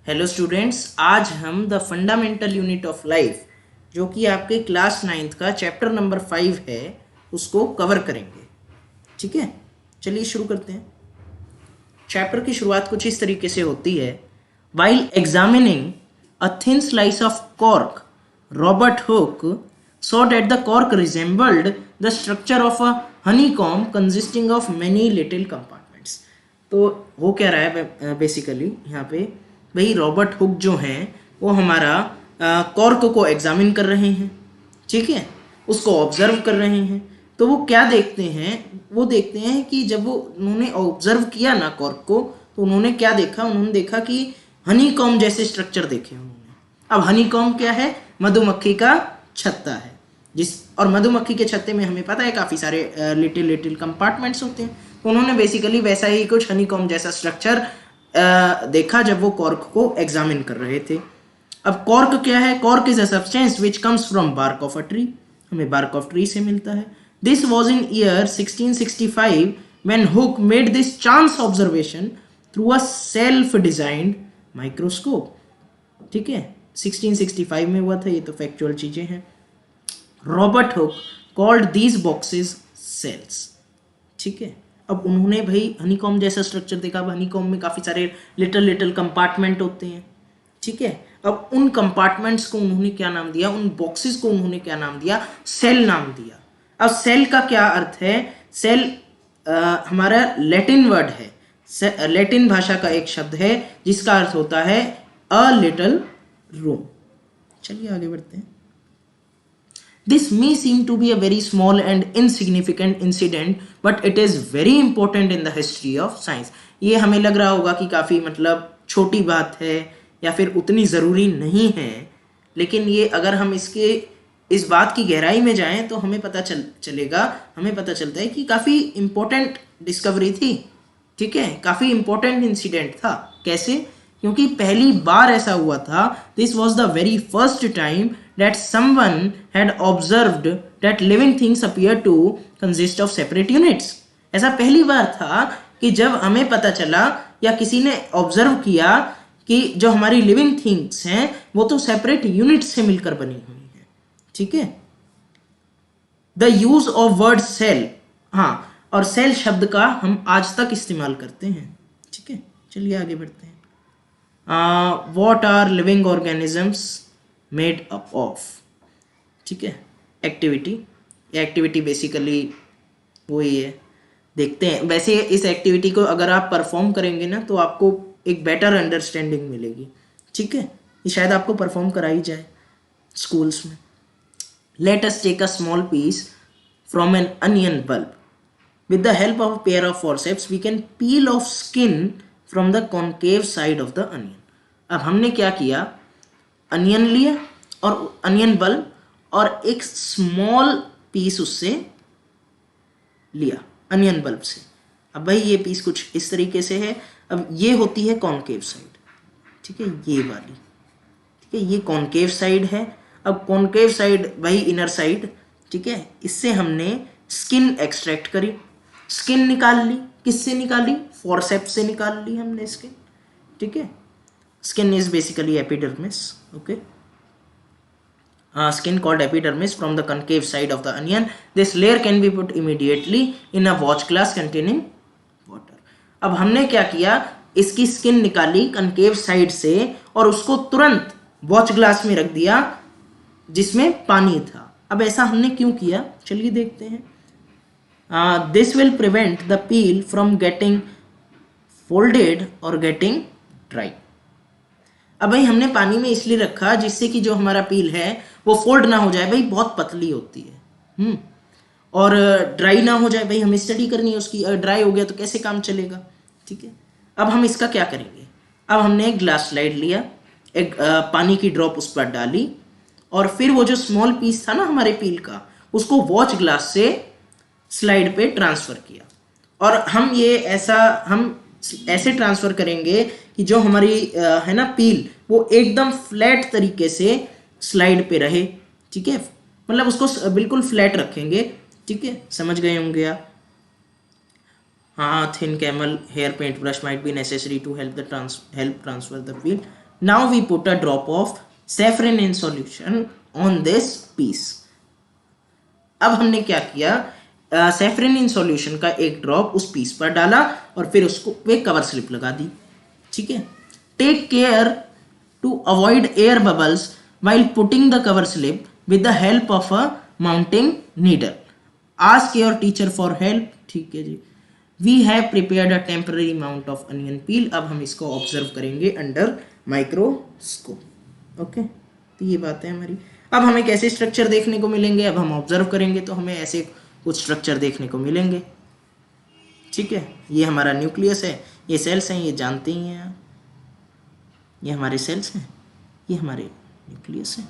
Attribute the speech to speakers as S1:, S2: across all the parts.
S1: Hello students, आज हम the fundamental unit of life जो कि आपके क्लास 9th का चैप्टर नंबर 5 है उसको कवर करेंगे। ठीक है, चलिए शुरू करते हैं। चैप्टर की शुरुआत कुछ इस तरीके से होती है। While examining a thin slice of cork, Robert Hooke saw that the cork resembled the structure of a honeycomb consisting of many little compartments। तो हो क्या रहा है बेसिकली यहाँ पे, भाई रॉबर्ट हुक जो हैं वो हमारा कॉर्क को एग्जामिन कर रहे हैं। ठीक है, उसको ऑब्जर्व कर रहे हैं। तो वो क्या देखते हैं, वो देखते हैं कि जब वो उन्होंने ऑब्जर्व किया ना कॉर्क को, तो उन्होंने क्या देखा, उन्होंने देखा कि हनी कॉम्ब जैसे स्ट्रक्चर देखे उन्होंने। अब हनी कॉम्ब क्या है? मधुमक्खी का छत्ता है। और मधुमक्खी के छत्ते में हमें पता है काफ़ी सारे लिटिल लिटिल कंपार्टमेंट्स होते हैं। तो उन्होंने बेसिकली वैसा ही कुछ हनी कॉम्ब जैसा स्ट्रक्चर देखा जब वो कॉर्क को एग्जामिन कर रहे थे। अब कॉर्क क्या है? Cork is a substance which comes from bark of a tree, हमें बार्क ऑफ ट्री से मिलता है। This was in year 1665 when Hooke made this chance observation through a self designed microscope। ठीक है, 1665 में हुआ था, ये तो फैक्चुअल चीजें हैं। Robert Hooke called these boxes cells. ठीक है, अब उन्होंने भाई हनीकॉम्ब जैसा स्ट्रक्चर देखा। अब हनीकॉम्ब में काफ़ी सारे लिटिल लिटिल कंपार्टमेंट होते हैं। ठीक है, अब उन कंपार्टमेंट्स को उन्होंने क्या नाम दिया, उन बॉक्सेस को उन्होंने क्या नाम दिया? सेल नाम दिया। अब सेल का क्या अर्थ है? सेल हमारा लैटिन वर्ड है, लैटिन भाषा का एक शब्द है जिसका अर्थ होता है अ लिटिल रूम। चलिए आगे बढ़ते हैं। This may seem to be a very small and insignificant incident, but it is very important in the history of science। ये हमें लग रहा होगा कि काफ़ी मतलब छोटी बात है या फिर उतनी ज़रूरी नहीं है, लेकिन ये अगर हम इस बात की गहराई में जाएं तो हमें पता चलेगा, हमें पता चलता है कि काफ़ी इम्पोर्टेंट डिस्कवरी थी। ठीक है, काफ़ी इम्पोर्टेंट इंसिडेंट था। कैसे? क्योंकि पहली बार ऐसा हुआ था, this was the very first time that someone had observed that living things appear to consist of separate units। ऐसा पहली बार था कि जब हमें पता चला या किसी ने ऑब्जर्व किया कि जो हमारी लिविंग थिंग्स हैं वो तो सेपरेट यूनिट्स से मिलकर बनी हुई हैं। ठीक है, the use of word cell, हाँ, और सेल शब्द का हम आज तक इस्तेमाल करते हैं। ठीक है, चलिए आगे बढ़ते हैं। What are living organisms made up of? ठीक है, एक्टिविटी बेसिकली वही है। देखते हैं, वैसे इस एक्टिविटी को अगर आप परफॉर्म करेंगे ना तो आपको एक बेटर अंडरस्टैंडिंग मिलेगी। ठीक है, ये शायद आपको परफॉर्म कराई जाए स्कूल्स में। Let us take a small piece from an onion bulb. With the help of pair of forceps we can peel off skin from the concave side of the onion. अब हमने क्या किया, onion लिया और onion bulb और एक small piece उससे लिया अनियन बल्ब से। अब भाई ये पीस कुछ इस तरीके से है। अब ये होती है कॉन्केव साइड। ठीक है, ये वाली। ठीक है, ये कॉन्केव साइड है। अब कॉन्केव साइड भाई इनर साइड। ठीक है, इससे हमने स्किन एक्सट्रैक्ट करी, स्किन निकाल ली। किससे निकाली? फॉरसेप्स से निकाल ली हमने स्किन। ठीक है, skin is basically epidermis। okay, skin called epidermis from the concave side of the onion। this layer can be put immediately in a watch glass containing water। अब हमने क्या किया, इसकी स्किन निकाली कनकेव साइड से और उसको तुरंत वॉच ग्लास में रख दिया जिसमें पानी था। अब ऐसा हमने क्यों किया, चलिए देखते हैं। This will prevent the peel from getting folded और गेटिंग ड्राई। अब भाई हमने पानी में इसलिए रखा जिससे कि जो हमारा पील है वो फोल्ड ना हो जाए, भाई बहुत पतली होती है। और ड्राई ना हो जाए, भाई हमें स्टडी करनी है उसकी। ड्राई हो गया तो कैसे काम चलेगा? ठीक है, अब हम इसका क्या करेंगे। अब हमने एक ग्लास स्लाइड लिया, एक पानी की ड्रॉप उस पर डाली और फिर वो जो स्मॉल पीस था ना हमारे पील का, उसको वॉच ग्लास से स्लाइड पे ट्रांसफर किया। और हम ऐसे ट्रांसफर करेंगे कि जो हमारी है ना पील, वो एकदम फ्लैट तरीके से स्लाइड पे रहे। ठीक है, मतलब उसको बिल्कुल फ्लैट रखेंगे। ठीक है, समझ गए होंगे आप। हाँ, thin camel hair paint brush might be necessary to help transfer the peel. Now we put a drop of safranin solution on this piece. अब हमने क्या किया, सैफरन इन सॉल्यूशन का एक ड्रॉप उस पीस पर डाला और फिर उसको एक कवर स्लिप लगा दी। ठीक है, take care to avoid air bubbles while putting the cover slip with the help of a mounting needle. Ask your teacher for help. ठीक है जी। We have prepared a temporary mount of onion peel. अब हम इसको observe करेंगे under microscope. Okay, तो ये बात है हमारी। अब हमें कैसे स्ट्रक्चर देखने को मिलेंगे, अब हम ऑब्जर्व करेंगे तो हमें ऐसे कुछ स्ट्रक्चर देखने को मिलेंगे। ठीक है, ये हमारा न्यूक्लियस है, ये सेल्स हैं, ये जानते ही हैं, ये हमारे सेल्स हैं, ये हमारे न्यूक्लियस है।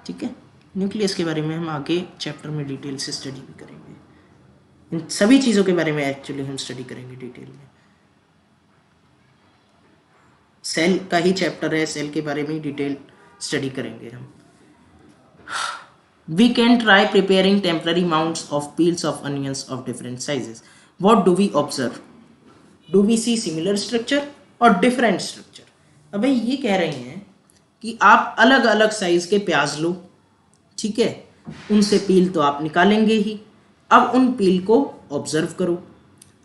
S1: ठीक है, न्यूक्लियस के बारे में हम आगे चैप्टर में डिटेल से स्टडी भी करेंगे। इन सभी चीज़ों के बारे में एक्चुअली हम स्टडी करेंगे डिटेल में। सेल का ही चैप्टर है, सेल के बारे में डिटेल स्टडी करेंगे हम। We can try preparing temporary mounts of peels of onions of different sizes. What do we observe? Do we see similar structure or different structure? अब भाई ये कह रहे हैं कि आप अलग अलग साइज के प्याज लो, ठीक है, उनसे पील तो आप निकालेंगे ही। अब उन पील को ऑब्जर्व करो।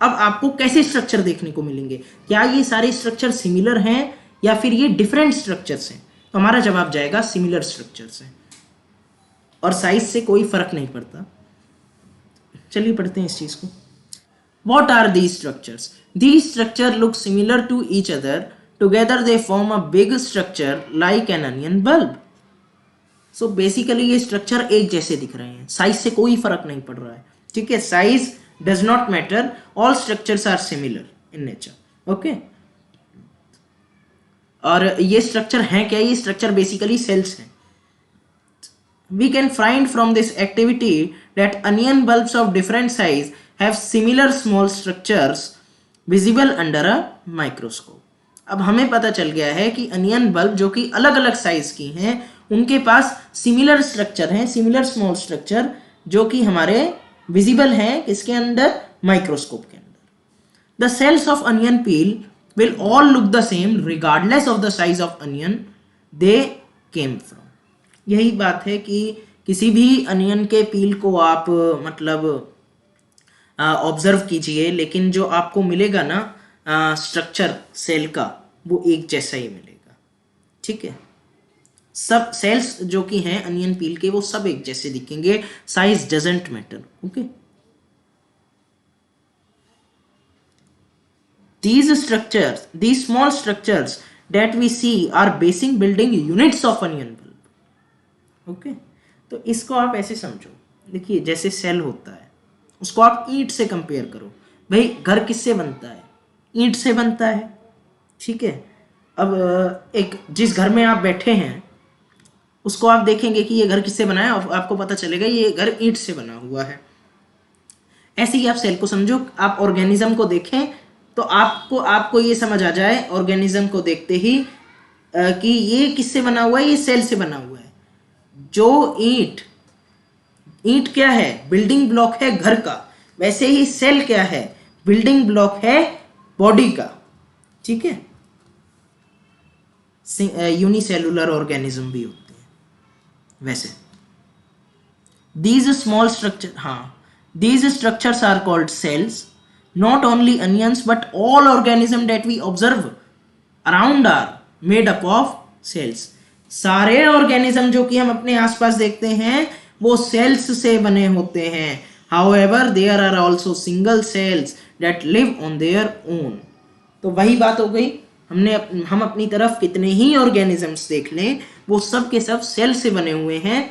S1: अब आपको कैसे स्ट्रक्चर देखने को मिलेंगे, क्या ये सारे स्ट्रक्चर सिमिलर हैं या फिर ये डिफरेंट स्ट्रक्चर्स हैं? तो हमारा जवाब जाएगा सिमिलर स्ट्रक्चर्स हैं और साइज से कोई फर्क नहीं पड़ता। चलिए पढ़ते हैं इस चीज को। What are these structures? These structures look similar to each other. Together they form a big structure like an onion bulb. So basically ये स्ट्रक्चर एक जैसे दिख रहे हैं, साइज से कोई फर्क नहीं पड़ रहा है। ठीक है, size does not matter, all structures are similar in nature. Okay, और ये स्ट्रक्चर हैं क्या? ये स्ट्रक्चर बेसिकली सेल्स हैं। We can find from this activity that onion bulbs of different size have similar small structures visible under a microscope. अब हमें पता चल गया है कि अनियन बल्ब जो कि अलग अलग साइज की हैं, उनके पास सिमिलर स्ट्रक्चर हैं, सिमिलर स्मॉल स्ट्रक्चर जो कि हमारे विजिबल हैं किसके अंदर? माइक्रोस्कोप के अंदर। The cells of onion peel will all look the same regardless of the size of onion they came from. यही बात है कि किसी भी अनियन के पील को आप मतलब ऑब्जर्व कीजिए, लेकिन जो आपको मिलेगा ना स्ट्रक्चर सेल का, वो एक जैसा ही मिलेगा। ठीक है, सब सेल्स जो कि हैं अनियन पील के वो सब एक जैसे दिखेंगे, size doesn't matter. Okay, these small structures that we see are basic building units of onion bulb. Okay, तो इसको आप ऐसे समझो, देखिए जैसे सेल होता है उसको आप ईंट से कंपेयर करो। भाई घर किससे बनता है? ईंट से बनता है। ठीक है, अब एक जिस घर में आप बैठे हैं उसको आप देखेंगे कि ये घर किससे बना है, और आपको पता चलेगा ये घर ईंट से बना हुआ है। ऐसे ही आप सेल को समझो, आप ऑर्गेनिज्म को देखें तो आपको ये समझ आ जाए ऑर्गेनिज्म को देखते ही कि ये किससे बना हुआ है, ये सेल से बना हुआ है। जो ईंट क्या है? बिल्डिंग ब्लॉक है घर का, वैसे ही सेल क्या है? बिल्डिंग ब्लॉक है बॉडी का। ठीक है, यूनिसेलुलर ऑर्गेनिज्म भी होते हैं वैसे। these structures are called cells. Not only onions but all organisms that we observe around are made up of cells. सारे ऑर्गेनिज्म जो कि हम अपने आसपास देखते हैं वो सेल्स से बने होते हैं। However, there are also single cells that live on their own. तो वही बात हो गई, हम अपनी तरफ कितने ही ऑर्गेनिजम्स देख लें वो सब के सब सेल से बने हुए हैं,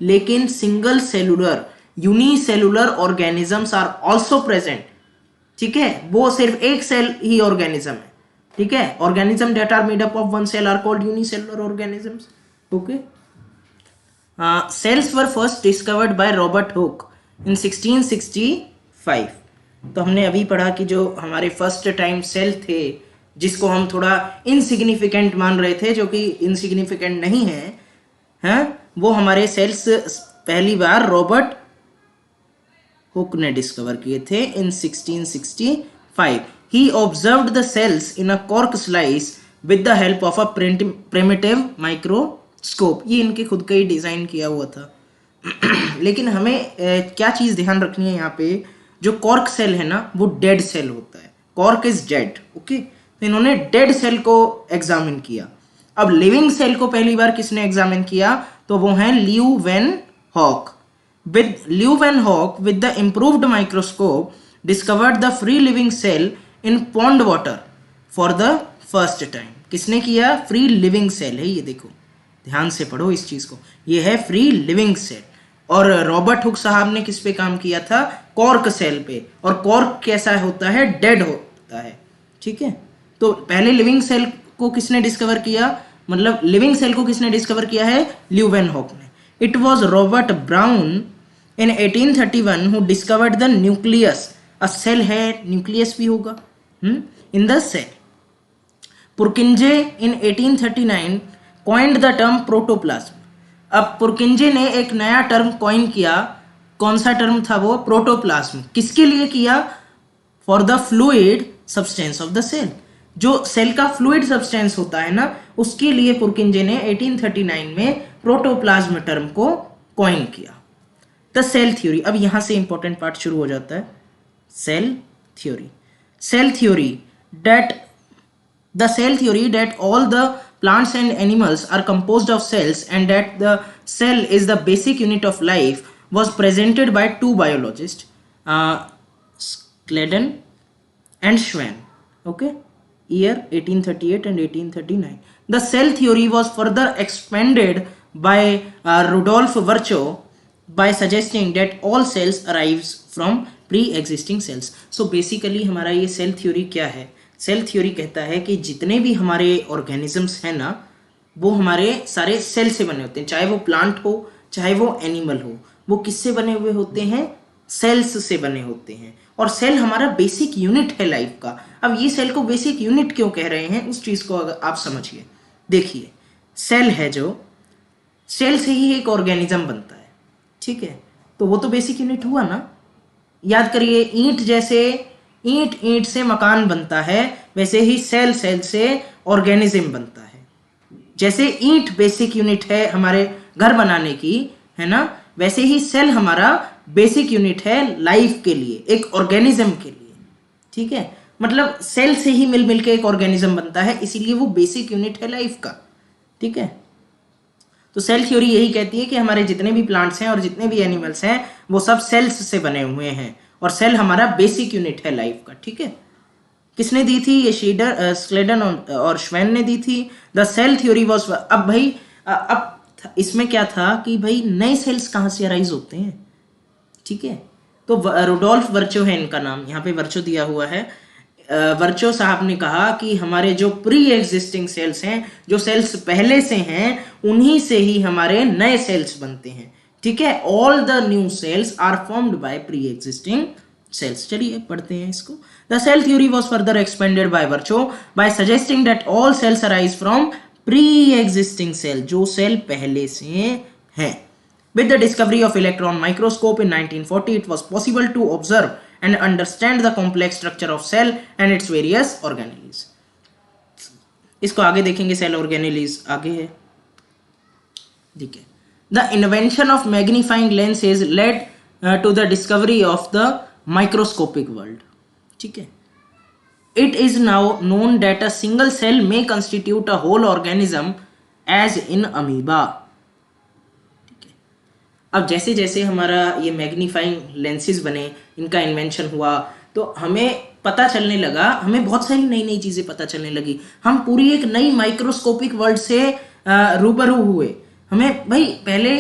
S1: लेकिन single cellular unicellular organisms are also present. ठीक है, वो सिर्फ एक सेल ही ऑर्गेनिज्म है। ठीक है, organism that are made up of one cell are called unicellular organisms. Okay, cells were first discovered by Robert Hooke in 1665। तो हमने अभी पढ़ा कि जो हमारे फर्स्ट टाइम सेल थे जिसको हम थोड़ा इनसिग्निफिकेंट मान रहे थे, जो कि इनसिग्निफिकेंट नहीं है, हैं, वो हमारे सेल्स पहली बार रॉबर्ट हुक ने डिस्कवर किए थे इन 1665। He observed the cells in a cork slice with the help of a primitive microscope. ये इनके खुद का ही डिज़ाइन किया हुआ था। लेकिन हमें क्या चीज़ ध्यान रखनी है यहाँ पे, जो कॉर्क सेल है ना वो डेड सेल होता है, कॉर्क इज डेड, ओके। तो इन्होंने डेड सेल को एग्जामिन किया। अब लिविंग सेल को पहली बार किसने एग्जामिन किया, तो वो हैं Leeuwenhoek. With Leeuwenhoek with the improved microscope discovered the free living cell in pond water for the first time. किसने किया, फ्री लिविंग सेल है ये, देखो ध्यान से पढ़ो इस चीज को, ये है फ्री लिविंग सेल। और रॉबर्ट हुक साहब ने किस पे काम किया था, कॉर्क सेल पे। और कॉर्क कैसा होता है, डेड होता है, ठीक है। तो पहले लिविंग सेल को किसने डिस्कवर किया, मतलब लिविंग सेल को किसने डिस्कवर किया है, ल्यूवेनहॉक ने। It was Robert Brown in 1831 who discovered the nucleus, a cell है न्यूक्लियस भी होगा in the cell. Purkinje in 1839 coined the term protoplasm. अब पुरकिंजे ने एक नया टर्म कॉइन किया, कौन सा टर्म था वो, प्रोटोप्लाज्म। किसके लिए किया, for the fluid substance of the cell. जो सेल का फ्लूइड सब्सटेंस होता है ना, उसके लिए पुरकिंजे ने 1839 में प्रोटोप्लाज्म टर्म को कॉइन किया। द सेल थ्योरी, अब यहां से इंपॉर्टेंट पार्ट शुरू हो जाता है, cell theory. Cell theory that the cell theory that all the plants and animals are composed of cells and that the cell is the basic unit of life was presented by two biologists, Sladen and Schwann, okay, year 1838 and 1839. The cell theory was further expanded by Rudolf Virchow by suggesting that all cells arise from pre-existing cells. So basically हमारा ये cell theory क्या है, cell theory कहता है कि जितने भी हमारे ऑर्गेनिजम्स हैं ना, वो हमारे सारे सेल से बने होते हैं, चाहे वो प्लांट हो चाहे वो एनिमल हो, वो किससे बने हुए होते हैं, सेल्स से बने होते हैं। और सेल हमारा बेसिक यूनिट है लाइफ का। अब ये सेल को बेसिक यूनिट क्यों कह रहे हैं, उस चीज़ को अगर आप समझिए। देखिए सेल है जो, सेल से ही एक ऑर्गेनिज्म बनता है, ठीक है, तो वो तो बेसिक यूनिट हुआ ना। याद करिए, ईंट जैसे ईंट से मकान बनता है, वैसे ही सेल से ऑर्गेनिज्म बनता है। जैसे ईंट बेसिक यूनिट है हमारे घर बनाने की, है ना, वैसे ही सेल हमारा बेसिक यूनिट है लाइफ के लिए, एक ऑर्गेनिज्म के लिए, ठीक है। मतलब सेल से ही मिल के एक ऑर्गेनिज्म बनता है, इसीलिए वो बेसिक यूनिट है लाइफ का, ठीक है। तो सेल थ्योरी यही कहती है कि हमारे जितने भी प्लांट्स हैं और जितने भी एनिमल्स हैं वो सब सेल्स से बने हुए हैं, और सेल हमारा बेसिक यूनिट है लाइफ का, ठीक है। किसने दी थी ये, स्लेडन और श्वेन ने दी थी। द सेल थ्योरी वॉज, अब भाई अब इसमें क्या था कि भाई नए सेल्स कहाँ से अराइज होते हैं, ठीक है। तो रुडोल्फ वर्चो है इनका नाम, यहाँ पे वर्चो दिया हुआ है। वर्चो साहब ने कहा कि हमारे जो प्री एग्जिस्टिंग सेल्स हैं, जो सेल्स पहले से हैं, उन्हीं से ही हमारे नए सेल्स बनते हैं, ठीक है। All the new cells are formed by pre existing cells. चलिए पढ़ते हैं इसको। The cell theory was further expanded by Virchow by suggesting that all cells arise from pre existing cell, जो सेल पहले से हैं। With the discovery of electron microscope in 1940, it was possible to observe and understand the complex structure of cell and its various organelles. इसको आगे देखेंगे, cell organelles आगे है, ठीक है। The invention of magnifying lenses led to the discovery of the microscopic world, ठीक है। It is now known that a single cell may constitute a whole organism as in amoeba. अब जैसे जैसे हमारा ये मैग्नीफाइंग लेंसेज बने, इनका invention हुआ, तो हमें पता चलने लगा, हमें बहुत सारी नई नई चीज़ें पता चलने लगी। हम पूरी एक नई माइक्रोस्कोपिक वर्ल्ड से रूबरू हुए। हमें भाई पहले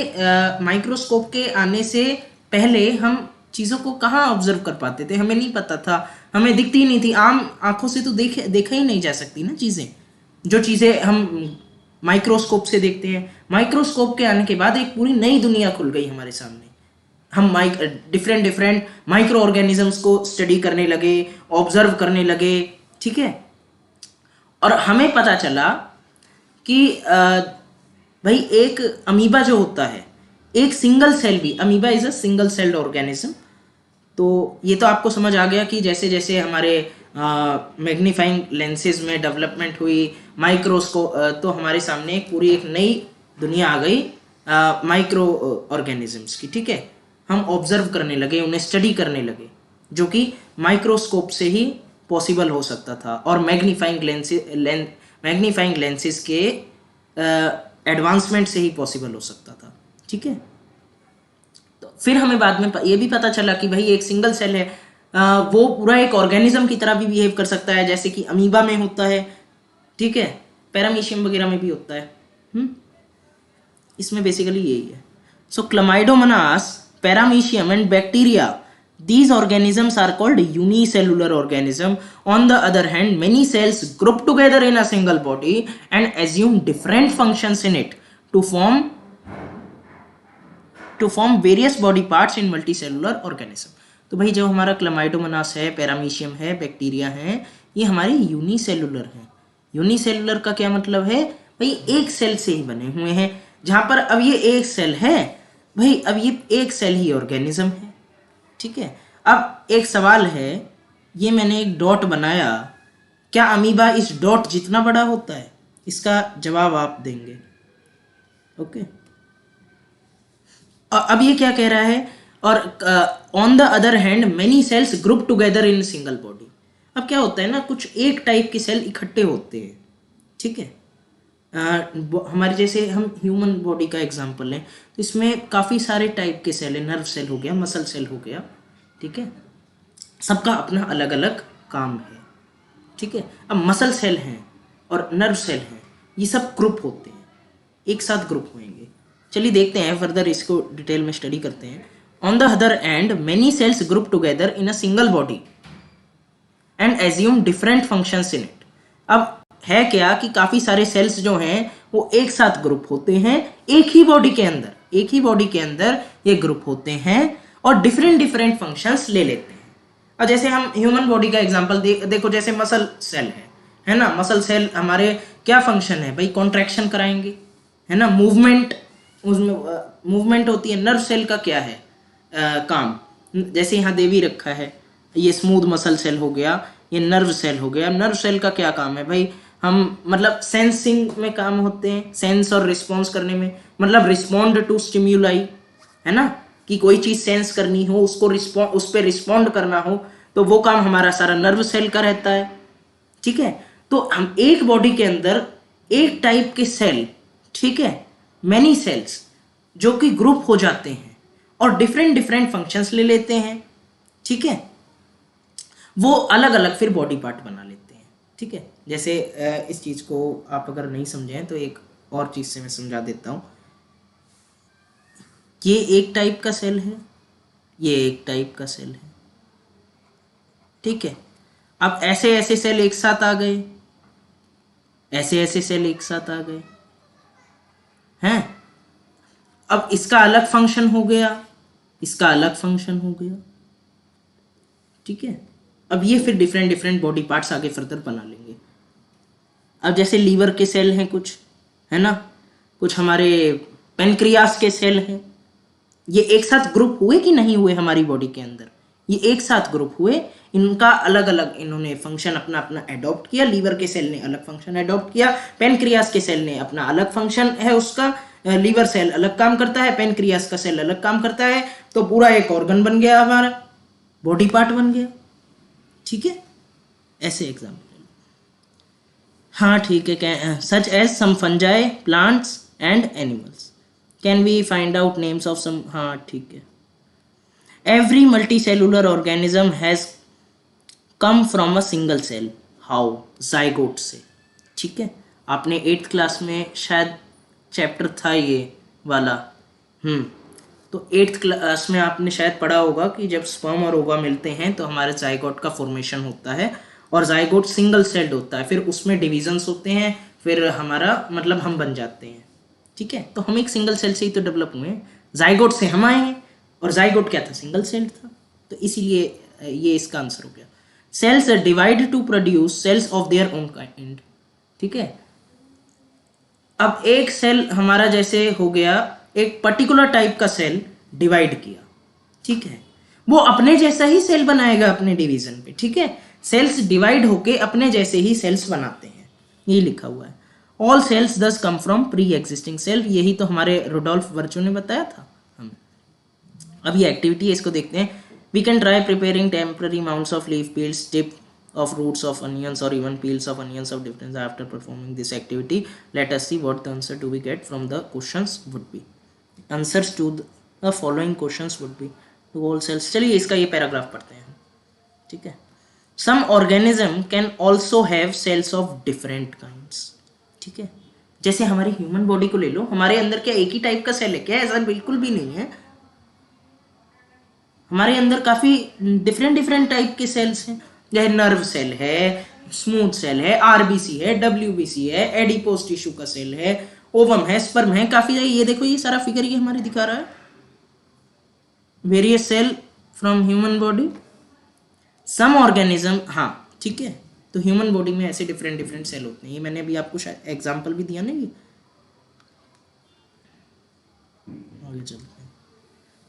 S1: माइक्रोस्कोप के आने से पहले हम चीज़ों को कहाँ ऑब्जर्व कर पाते थे, हमें नहीं पता था, हमें दिखती नहीं थी, आम आंखों से तो देखा ही नहीं जा सकती ना चीज़ें। जो चीज़ें हम माइक्रोस्कोप से देखते हैं, माइक्रोस्कोप के आने के बाद एक पूरी नई दुनिया खुल गई हमारे सामने। हम डिफरेंट माइक्रो ऑर्गेनिजम्स को स्टडी करने लगे, ऑब्जर्व करने लगे, ठीक है। और हमें पता चला कि भाई एक अमीबा जो होता है, एक सिंगल सेल भी, amoeba is a single celled organism. तो ये तो आपको समझ आ गया कि जैसे जैसे हमारे मैग्नीफाइंग लेंसेज में डेवलपमेंट हुई, माइक्रोस्कोप, तो हमारे सामने एक पूरी एक नई दुनिया आ गई माइक्रो ऑर्गेनिजम्स की। ठीक है, हम ऑब्जर्व करने लगे, उन्हें स्टडी करने लगे, जो कि माइक्रोस्कोप से ही पॉसिबल हो सकता था और मैग्नीफाइंग लेंसेज के एडवांसमेंट से ही पॉसिबल हो सकता था। ठीक है, तो फिर हमें बाद में ये भी पता चला कि भाई एक सिंगल सेल है, वो पूरा एक ऑर्गेनिज्म की तरह भी बिहेव कर सकता है, जैसे कि अमीबा में होता है। ठीक है, पैरामीशियम वगैरह में भी होता है। इसमें बेसिकली यही है। So chlamydomonas, paramecium and bacteria, these organisms are called unicellular organism. On the other hand, many cells group together in a single body and assume different functions in it to form various body parts in multicellular organism. तो भाई जो हमारा Chlamydomonas है, paramecium है, bacteria है, ये हमारे unicellular हैं। यूनिसेलुलर का क्या मतलब है भाई, एक सेल से ही बने हुए हैं। जहां पर अब ये एक सेल है भाई, अब ये एक सेल ही ऑर्गेनिज्म है। ठीक है, अब एक सवाल है, ये मैंने एक डॉट बनाया, क्या अमीबा इस डॉट जितना बड़ा होता है? इसका जवाब आप देंगे। ओके, अब ये क्या कह रहा है, और on the other hand many cells group together in single body. अब क्या होता है ना, कुछ एक टाइप के सेल इकट्ठे होते हैं। ठीक है, हमारे जैसे हम ह्यूमन बॉडी का एग्जांपल लें तो इसमें काफ़ी सारे टाइप के सेल है, नर्व सेल हो गया, मसल सेल हो गया। ठीक है, सबका अपना अलग अलग काम है। ठीक है, अब मसल सेल हैं और नर्व सेल हैं, ये सब ग्रुप होते हैं, एक साथ ग्रुप होंगे। चलिए देखते हैं फर्दर, इसको डिटेल में स्टडी करते हैं। On the other end many cells group together in a single body and assume different functions in it. अब है क्या कि काफ़ी सारे सेल्स जो हैं वो एक साथ ग्रुप होते हैं, एक ही बॉडी के अंदर ये ग्रुप होते हैं और डिफरेंट डिफरेंट फंक्शंस ले लेते हैं। और जैसे हम ह्यूमन बॉडी का एग्जांपल देखो, जैसे मसल सेल है ना, मसल सेल हमारे क्या फंक्शन है भाई, कॉन्ट्रैक्शन कराएंगे, है ना, मूवमेंट, उसमें मूवमेंट होती है। नर्व सेल का क्या है काम, जैसे यहाँ देवी रखा है, ये स्मूथ मसल सेल हो गया, ये नर्व सेल हो गया। नर्व सेल का क्या काम है भाई, हम मतलब सेंसिंग में काम होते हैं, सेंस और रिस्पॉन्स करने में, मतलब रिस्पॉन्ड टू स्टिम्युलाई, है ना, कि कोई चीज़ सेंस करनी हो, उसको उस पर रिस्पॉन्ड करना हो, तो वो काम हमारा सारा नर्व सेल का रहता है। ठीक है, तो हम एक बॉडी के अंदर एक टाइप के सेल, ठीक है, मैनी सेल्स जो कि ग्रुप हो जाते हैं और डिफरेंट डिफरेंट फंक्शंस ले लेते हैं। ठीक है, वो अलग अलग फिर बॉडी पार्ट बना लेते हैं। ठीक है, जैसे इस चीज़ को आप अगर नहीं समझें तो एक और चीज़ से मैं समझा देता हूँ। ये एक टाइप का सेल है, ये एक टाइप का सेल है। ठीक है, अब ऐसे ऐसे सेल एक साथ आ गए, ऐसे ऐसे सेल एक साथ आ गए हैं। अब इसका अलग फंक्शन हो गया, इसका अलग फंक्शन हो गया। ठीक है, अब ये फिर डिफरेंट डिफरेंट बॉडी पार्ट्स आगे फर्दर बना लेंगे। अब जैसे लीवर के सेल हैं कुछ, है ना, कुछ हमारे पेनक्रियास के सेल हैं, ये एक साथ ग्रुप हुए कि नहीं हुए हमारी बॉडी के अंदर, ये एक साथ ग्रुप हुए, इनका अलग अलग इन्होंने फंक्शन अपना अपना अडॉप्ट किया। लीवर के सेल ने अलग फंक्शन अडॉप्ट किया, पेनक्रियास के सेल ने अपना अलग फंक्शन है उसका, लीवर सेल अलग काम करता है, पेनक्रियास का सेल अलग काम करता है, तो पूरा एक ऑर्गन बन गया, हमारा बॉडी पार्ट बन गया। ठीक है, ऐसे एग्जाम्पल। हाँ ठीक है, such as some fungi, plants and animals, can we find out names of some. हाँ ठीक है, every multicellular organism has come from a single cell. How? Zygote से। ठीक है, आपने 8th क्लास में शायद चैप्टर था ये वाला, तो 8th क्लास में आपने शायद पढ़ा होगा कि जब स्पर्म और ओवा मिलते हैं तो हमारे जाइगोट का फॉर्मेशन होता है, और जाइगोट सिंगल सेल्ड होता है, फिर उसमें डिविजन्स होते हैं, फिर हमारा मतलब हम बन जाते हैं। ठीक है, तो हम एक सिंगल सेल से ही तो डेवलप हुए हैं, जाइगोट से हम आए हैं, और जाइगोट क्या था, सिंगल सेल्ड था, तो इसीलिए ये इसका आंसर हो गया। Cells divide to produce cells of their own kind. ठीक है, अब एक सेल हमारा जैसे हो गया, एक पर्टिकुलर टाइप का सेल डिवाइड किया, ठीक है, वो अपने जैसा ही सेल बनाएगा अपने डिवीजन पे। ठीक है, सेल्स डिवाइड होके अपने जैसे ही सेल्स बनाते हैं, ये लिखा हुआ है। All cells thus come from pre existing cell, यही तो हमारे रुडोल्फ वर्चो ने बताया था हमें। अब ये एक्टिविटी है, इसको देखते हैं। We can try preparing temporary mounts of leaf peels, tip of roots of onions or even peels of onions of different after performing this activity. Let us see what the answer do we get from the questions would be. Answers to the following questions would be to all cells. चलिए इसका ये paragraph पढ़ते हैं, ठीक है। Some organism can also have cells of different kinds, ठीक है। जैसे हमारी ह्यूमन बॉडी को ले लो, हमारे अंदर क्या एक ही टाइप का सेल है क्या? ऐसा बिल्कुल भी नहीं है, हमारे अंदर काफी डिफरेंट टाइप के सेल्स हैं। जैसे नर्व सेल है, स्मूथ सेल है, आरबीसी है, डब्ल्यूबीसी है, एडिपोज टिश्यू का सेल है, ओवम है, स्पर्म है, काफी है। ये देखो ये सारा फिगर ये हमारे दिखा रहा है various cell from human body. Some organism, हाँ ठीक है, तो ह्यूमन बॉडी में ऐसे डिफरेंट सेल होते हैं। ये मैंने अभी आपको शायद एग्जाम्पल भी दिया ना, ये आगे चलते हैं।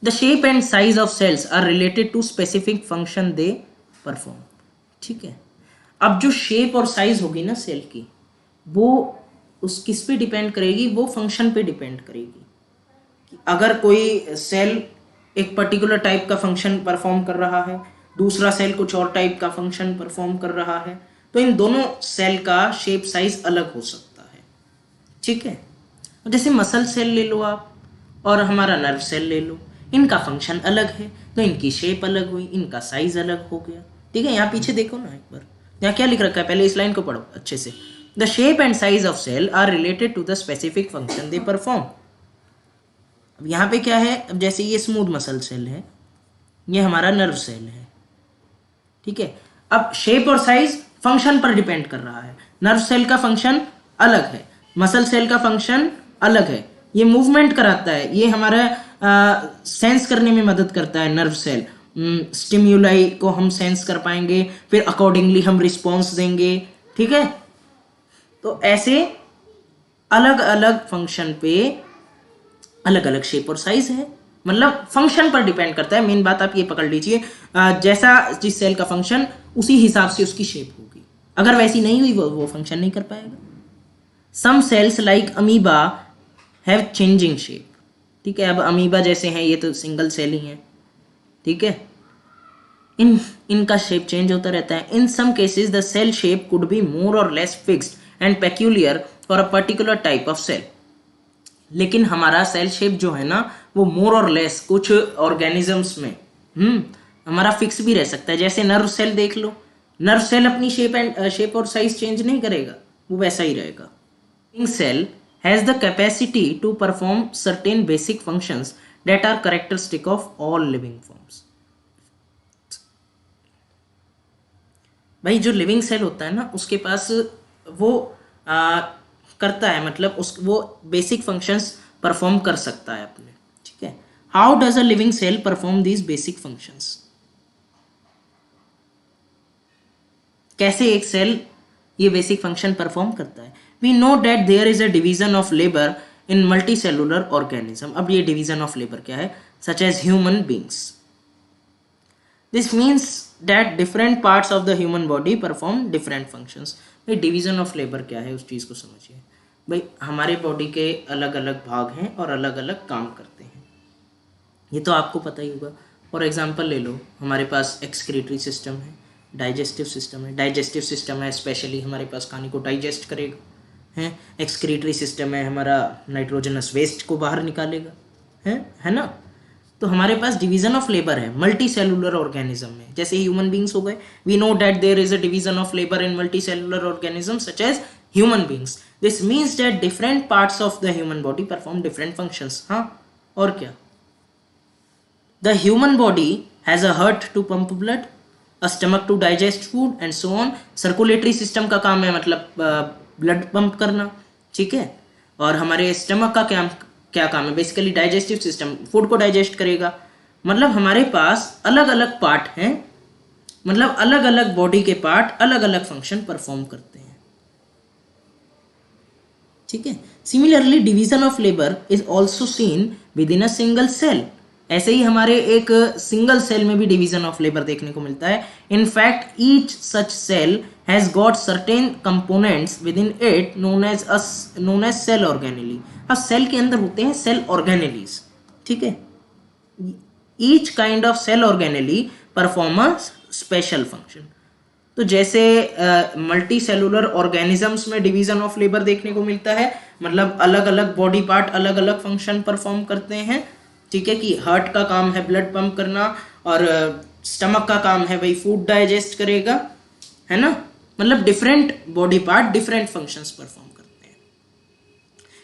S1: The shape and size of cells are related to specific function they perform, ठीक है। अब जो शेप और साइज होगी ना सेल की, वो उस किस पे डिपेंड करेगी? वो फंक्शन पे डिपेंड करेगी। अगर कोई सेल एक पर्टिकुलर टाइप का फंक्शन परफॉर्म कर रहा है, दूसरा सेल कुछ और टाइप का फंक्शन परफॉर्म कर रहा है, तो इन दोनों सेल का शेप साइज अलग हो सकता है, ठीक है। जैसे मसल सेल ले लो आप और हमारा नर्व सेल ले लो, इनका फंक्शन अलग है तो इनकी शेप अलग हुई, इनका साइज अलग हो गया, ठीक है। यहाँ पीछे देखो ना एक बार, यहाँ क्या लिख रखा है, पहले इस लाइन को पढ़ो अच्छे से। The shape and size of cell are related to the specific function they perform. अब यहाँ पे क्या है, अब जैसे ये स्मूथ मसल सेल है, ये हमारा नर्व सेल है, ठीक है। अब शेप और साइज फंक्शन पर डिपेंड कर रहा है। नर्व सेल का फंक्शन अलग है, मसल सेल का फंक्शन अलग है। ये मूवमेंट कराता है, ये हमारा सेंस करने में मदद करता है। नर्व सेल स्टिम्युलाई को हम सेंस कर पाएंगे, फिर अकॉर्डिंगली हम रिस्पॉन्स देंगे, ठीक है। तो ऐसे अलग अलग फंक्शन पे अलग अलग शेप और साइज है, मतलब फंक्शन पर डिपेंड करता है। मेन बात आप ये पकड़ लीजिए, जैसा जिस सेल का फंक्शन उसी हिसाब से उसकी शेप होगी। अगर वैसी नहीं हुई वो फंक्शन नहीं कर पाएगा। Some cells like amoeba have changing shape, ठीक है। अब अमीबा जैसे हैं, ये तो सिंगल सेल ही हैं, ठीक है। इनका शेप चेंज होता रहता है। In some cases the cell shape could be more और less fixed and peculiar for a particular type of cell. लेकिन हमारा सेल शेप जो है ना, वो मोर और लेस कुछ ऑर्गेनिजम्स में हमारा फिक्स भी रह सकता है। जैसे नर्व सेल देख लो, नर्व सेल अपनी शेप और साइज चेंज नहीं करेगा, वो वैसा ही रहेगा। Living cell has the capacity to perform certain basic functions that are characteristic of all living forms। भाई जो लिविंग सेल होता है ना, उसके पास वो करता है, मतलब वो बेसिक फंक्शंस परफॉर्म कर सकता है अपने, ठीक है। How does a living cell perform these basic functions? कैसे एक सेल ये बेसिक फंक्शन परफॉर्म करता है? We know that there is a division of labour in multicellular organism. अब ये डिवीजन ऑफ लेबर क्या है? Such as human beings. This means that different parts of the human body perform different functions. भाई division of labour क्या है, उस चीज़ को समझिए। भाई हमारे बॉडी के अलग अलग भाग हैं और अलग अलग काम करते हैं, ये तो आपको पता ही होगा। फॉर एग्जाम्पल ले लो, हमारे पास एक्सक्रीटरी सिस्टम है, डाइजेस्टिव सिस्टम है। डाइजेस्टिव सिस्टम है स्पेशली हमारे पास खाने को डाइजेस्ट करेगा, है। एक्सक्रीटरी सिस्टम है, हमारा नाइट्रोजनस वेस्ट को बाहर निकालेगा, है ना। तो हमारे पास डिवीजन ऑफ लेबर है मल्टी सेलुलर ऑर्गेनिज्म में। जैसे ह्यूमन बींग्स हो गए, we know that there is a division of labour in multi cellular organism such as human beings. This means that different parts of the human body perform different functions. हाँ, और क्या? The human body has a heart to pump blood, a stomach to digest food and so on. Circulatory system का काम है मतलब blood pump करना, ठीक है। और हमारे स्टमक का क्या काम है? बेसिकली डाइजेस्टिव सिस्टम फूड को डाइजेस्ट करेगा। मतलब हमारे पास अलग अलग पार्ट हैं, मतलब अलग अलग बॉडी के पार्ट अलग अलग फंक्शन परफॉर्म करते हैं, ठीक है। Similarly division of labour is also seen within a single cell. ऐसे ही हमारे एक सिंगल सेल में भी डिवीजन ऑफ लेबर देखने को मिलता है. In fact each such cell has got certain components within it known as cell organelle. अब सेल के अंदर होते हैं सेल ऑर्गेनेलीज. ठीक है, each kind of cell organelle perform a special function. तो जैसे मल्टी सेलुलर ऑर्गेनिजम्स में डिवीजन ऑफ लेबर देखने को मिलता है, मतलब अलग अलग बॉडी पार्ट अलग अलग फंक्शन परफॉर्म करते हैं. ठीक है, कि हार्ट का काम है ब्लड पंप करना, और स्टमक का काम है भाई फूड डाइजेस्ट करेगा, है ना. मतलब different body part different functions perform करते हैं.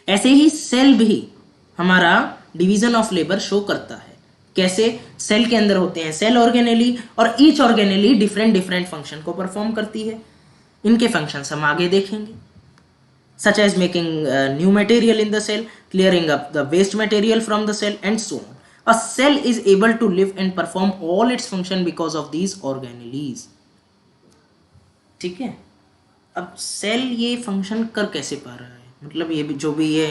S1: ऐसे ही सेल भी हमारा डिवीजन ऑफ लेबर शो करता है. कैसे? सेल के अंदर होते हैं सेल ऑर्गेनेली, और each organelle different different function को परफॉर्म करती है. इनके फंक्शंस हम आगे देखेंगे, such as making new material in the cell, clearing up the waste material from the cell, and so on. A cell is able to live and perform all its function because of these organelles. ठीक है, अब cell ये function कर कैसे पा रहा है, मतलब ये जो भी ये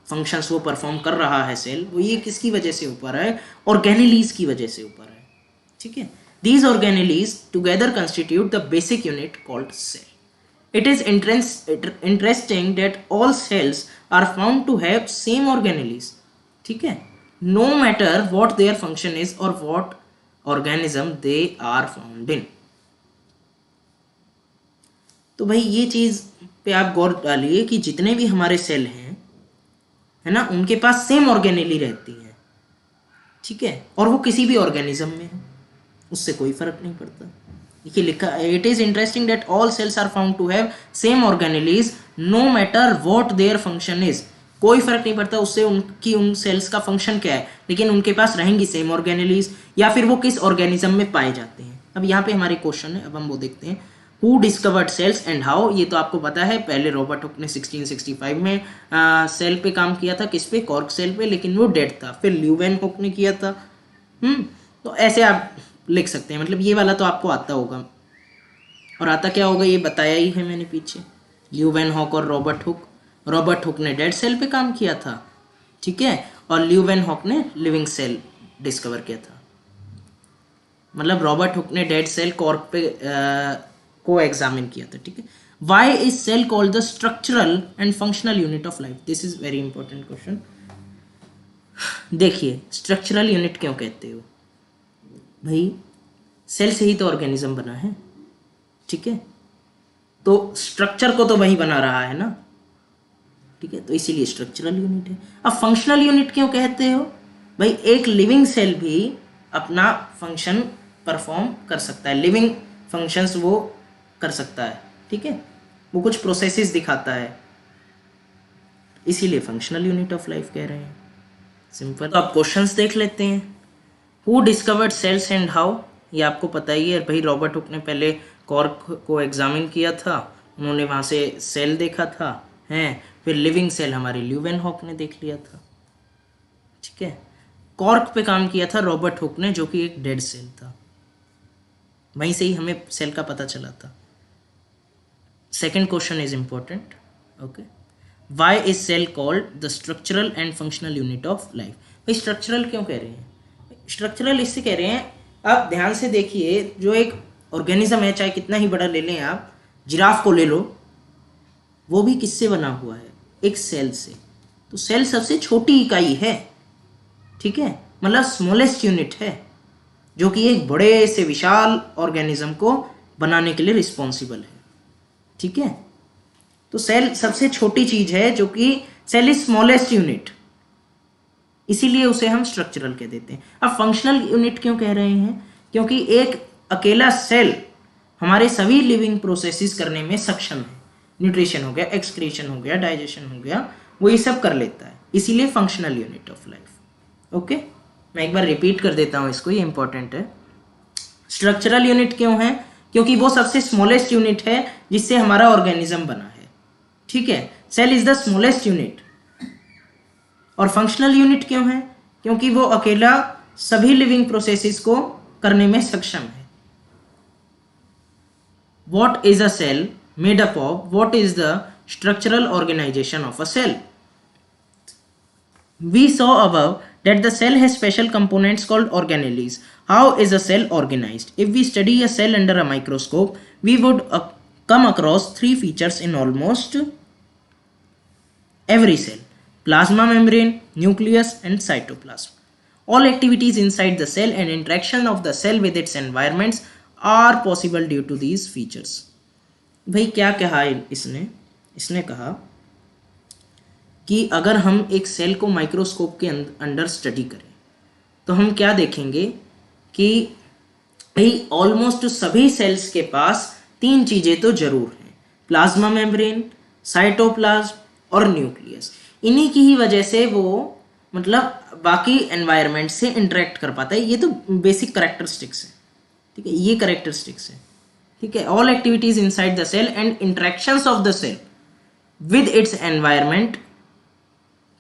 S1: फंक्शंस वो परफॉर्म कर रहा है सेल, वो ये किसकी वजह से हो पा रहा है? ऑर्गेनेलीज की वजह से हो पा रहा है. ठीक है, these organelles together constitute the basic unit called cell. It is interesting that all cells are found to have same organelles. ठीक है, no matter what their function is or what organism they are found in. तो भाई ये चीज पे आप गौर डालिए कि जितने भी हमारे सेल हैं, है ना, उनके पास सेम ऑर्गेनेली रहती है. ठीक है, और वो किसी भी ऑर्गेनिज्म में है, उससे कोई फर्क नहीं पड़ता. देखिए लिखा, it is interesting that all cells are found to have same organelles no matter what their function is. कोई फर्क नहीं पड़ता उससे उनकी उन सेल्स का फंक्शन क्या है, लेकिन उनके पास रहेंगी सेम ऑर्गेनेलीज, या फिर वो किस ऑर्गेनिज्म में पाए जाते हैं. अब यहाँ पे हमारे क्वेश्चन है, अब हम वो देखते हैं. Who discovered cells and how? ये तो आपको पता है, पहले रॉबर्ट हुक ने 1665 में सेल पे काम किया था. किस पे? कॉर्क सेल पे, लेकिन वो डेड था. फिर ल्यूवेन हुक ने किया था. तो ऐसे आप लिख सकते हैं, मतलब ये वाला तो आपको आता होगा. और आता क्या होगा ये बताया ही है मैंने पीछे, ल्यूवेन हॉक और रॉबर्ट हुक. रॉबर्ट हुक ने डेड सेल पे काम किया था. ठीक है, और ल्यूवेन हॉक ने लिविंग सेल डिस्कवर किया था. मतलब रॉबर्ट हुक ने डेड सेल कॉर्क पे को एग्जामिन किया था. ठीक है, why is cell called the structural and functional unit of life? This is very important question. देखिए, स्ट्रक्चरल यूनिट क्यों कहते हो भाई? सेल से ही तो ऑर्गेनिज्म बना है. ठीक है, तो स्ट्रक्चर को तो वही बना रहा है ना. ठीक है, तो इसीलिए स्ट्रक्चरल यूनिट है. अब फंक्शनल यूनिट क्यों कहते हो भाई? एक लिविंग सेल भी अपना फंक्शन परफॉर्म कर सकता है, लिविंग फंक्शंस वो कर सकता है. ठीक है, वो कुछ प्रोसेसेस दिखाता है, इसीलिए फंक्शनल यूनिट ऑफ लाइफ कह रहे हैं. सिंपल. तो आप क्वेश्चंस देख लेते हैं. Who discovered cells and how? ये आपको पता ही है भाई. रॉबर्ट हुक ने पहले कॉर्क को एग्जामिन किया था, उन्होंने वहाँ से सेल देखा था, हैं. फिर लिविंग सेल हमारे ल्यूवेन हॉक ने देख लिया था. ठीक है, कॉर्क पे काम किया था रॉबर्ट हुक ने, जो कि एक डेड सेल था. वहीं से ही हमें सेल का पता चला था. Second question is important. Okay, why is cell called the structural and functional unit of life? भाई स्ट्रक्चरल क्यों कह रहे हैं? स्ट्रक्चरल इससे कह रहे हैं, आप ध्यान से देखिए, जो एक ऑर्गेनिज्म है, चाहे कितना ही बड़ा ले लें आप, जिराफ को ले लो, वो भी किससे बना हुआ है? एक सेल से. तो सेल सबसे छोटी इकाई है. ठीक है, मतलब स्मॉलेस्ट यूनिट है, जो कि एक बड़े से विशाल ऑर्गेनिज्म को बनाने के लिए रिस्पॉन्सिबल है. ठीक है, तो सेल सबसे छोटी चीज है, जो कि सेल इज स्मॉलेस्ट यूनिट, इसीलिए उसे हम स्ट्रक्चरल कह देते हैं. अब फंक्शनल यूनिट क्यों कह रहे हैं? क्योंकि एक अकेला सेल हमारे सभी लिविंग प्रोसेसेस करने में सक्षम है. न्यूट्रिशन हो गया, एक्सक्रीशन हो गया, डाइजेशन हो गया, वो ये सब कर लेता है, इसीलिए functional unit of life. Okay, मैं एक बार रिपीट कर देता हूँ इसको, ये इंपॉर्टेंट है. स्ट्रक्चरल यूनिट क्यों है? क्योंकि वो सबसे स्मॉलेस्ट यूनिट है जिससे हमारा ऑर्गेनिज्म बना है. ठीक है, cell is the smallest unit. और फंक्शनल यूनिट क्यों है? क्योंकि वो अकेला सभी लिविंग प्रोसेसेस को करने में सक्षम है. What is a cell made up of? What is the structural organization of a cell? We saw above that the cell has special components called organelles. How is a cell organized? If we study a cell under a microscope, we would come across three features in almost every cell: plasma membrane, nucleus, and cytoplasm. All activities inside the cell and interaction of the cell with its environments are possible due to these features. भाई क्या कहा इसने कहा कि अगर हम एक cell को माइक्रोस्कोप के अंदर स्टडी करें तो हम क्या देखेंगे कि भाई ऑलमोस्ट सभी सेल्स के पास तीन चीज़ें तो जरूर हैं: प्लाज्मा मेम्ब्रेन, साइटोप्लाज्म और न्यूक्लियस। इन्हीं की ही वजह से वो मतलब बाकी एनवायरनमेंट से इंटरेक्ट कर पाता है। ये तो बेसिक करेक्टरिस्टिक्स है, ठीक है, ये करेक्टरिस्टिक्स है, ठीक है। All activities inside the cell and interactions of the cell with its environment,